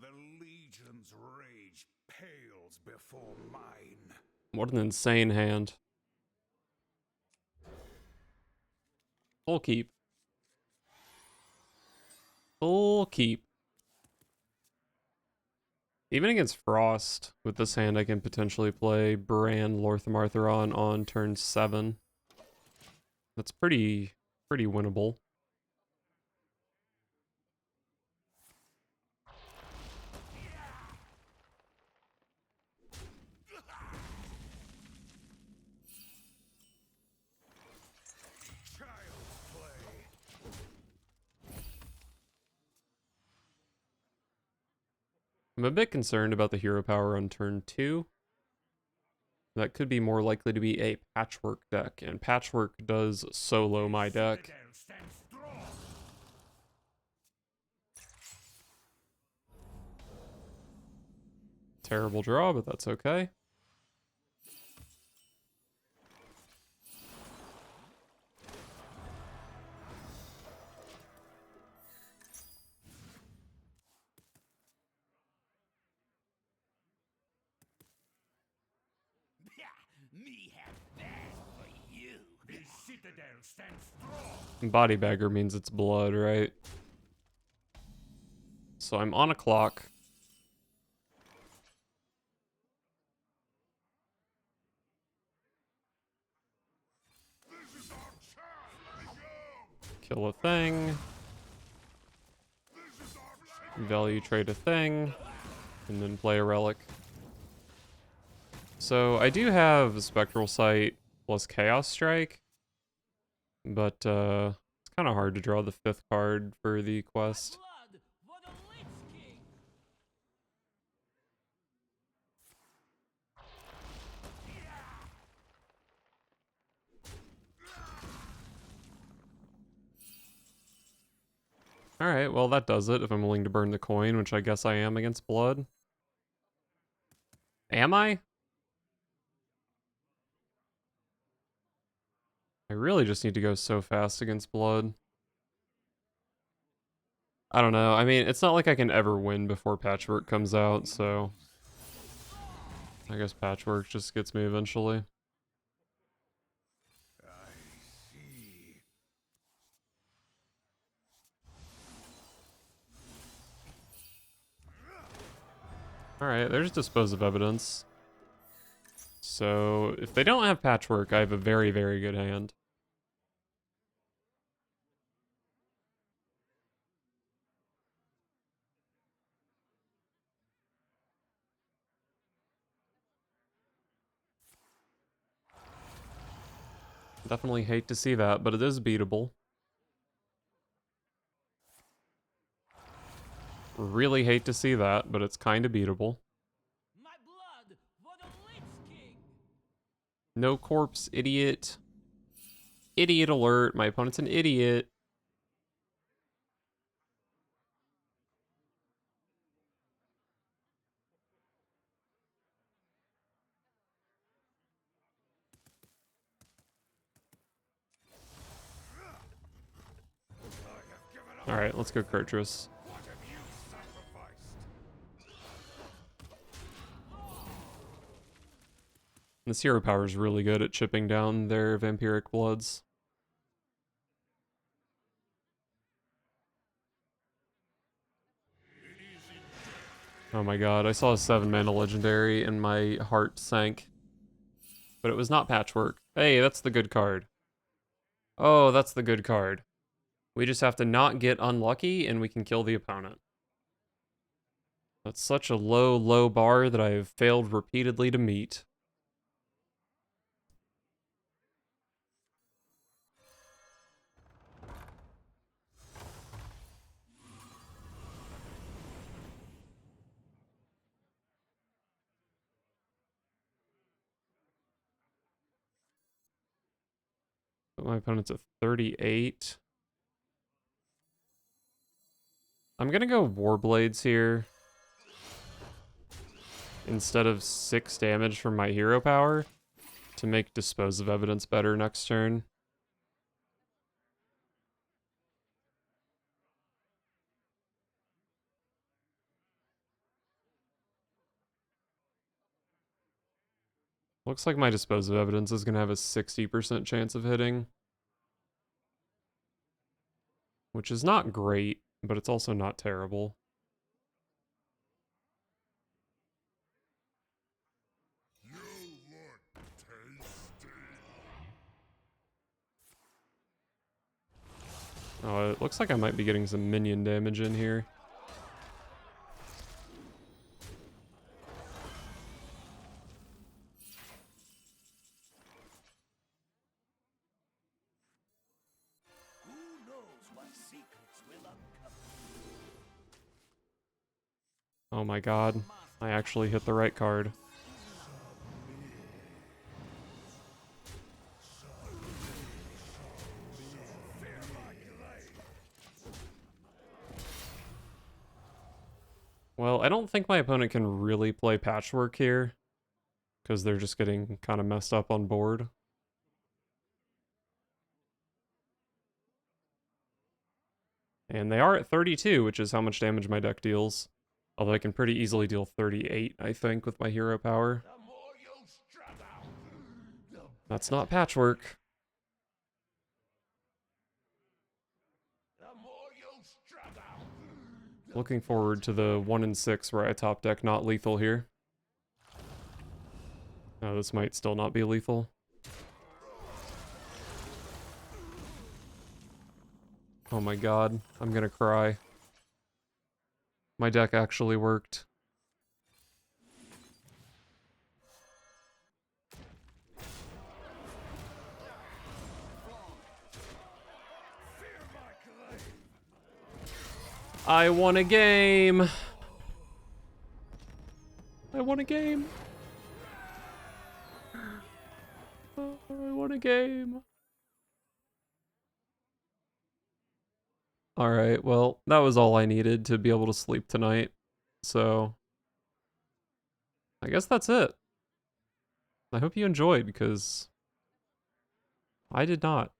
The Legion's rage pales before mine. What an insane hand. Full keep. Full keep. Even against Frost, with this hand I can potentially play Brand Lorthamartheron on turn 7. That's pretty winnable. Child's play. I'm a bit concerned about the hero power on turn 2. That could be more likely to be a Patchwork deck, and Patchwork does solo my deck. Citadel stands strong. Terrible draw, but that's okay. Me have that for you. The Citadel stands strong. Body Bagger means it's blood, right? So I'm on a clock. This is our chance. Go. Kill a thing. This is our chance. Value trade a thing. And then play a relic. So I do have Spectral Sight plus Chaos Strike. But it's kind of hard to draw the 5th card for the quest. Blood for the Lich King. Alright, well that does it if I'm willing to burn the coin, which I guess I am against blood. Am I? I really just need to go so fast against blood. I don't know. I mean, it's not like I can ever win before Patchwork comes out, so... I guess Patchwork just gets me eventually. I see. Alright, there's Dispose of Evidence. So, if they don't have Patchwork, I have a very, very good hand. Definitely hate to see that, but it is beatable. Really hate to see that, but it's kind of beatable. My blood for the Lich King! No corpse, idiot. Idiot alert, my opponent's an idiot. Alright, let's go Kurtrus. What have you sacrificed? This hero power is really good at chipping down their vampiric bloods. Oh my god, I saw a 7-mana legendary and my heart sank. But it was not Patchwork. Hey, that's the good card. Oh, that's the good card. We just have to not get unlucky and we can kill the opponent. That's such a low, low bar that I have failed repeatedly to meet. But my opponent's at 38. I'm gonna go Warblades here. Instead of 6 damage from my hero power. To make Dispose of Evidence better next turn. Looks like my Dispose of Evidence is gonna have a 60% chance of hitting. Which is not great, but it's also not terrible. You look tasty. Oh, it looks like I might be getting some minion damage in here. Who knows what secrets will uncover? Oh my god, I actually hit the right card. Well, I don't think my opponent can really play Patchwork here, because they're just getting kind of messed up on board. And they are at 32, which is how much damage my deck deals. Although I can pretty easily deal 38, I think, with my hero power. The more you struggle, the That's not Patchwork. more you struggle. Looking forward to the 1 and 6 where I top deck not lethal here. Oh, this might still not be lethal. Oh my god, I'm gonna cry. My deck actually worked. I won a game! I won a game! Oh, I won a game! Alright, well, that was all I needed to be able to sleep tonight. So, I guess that's it. I hope you enjoyed, because I did not.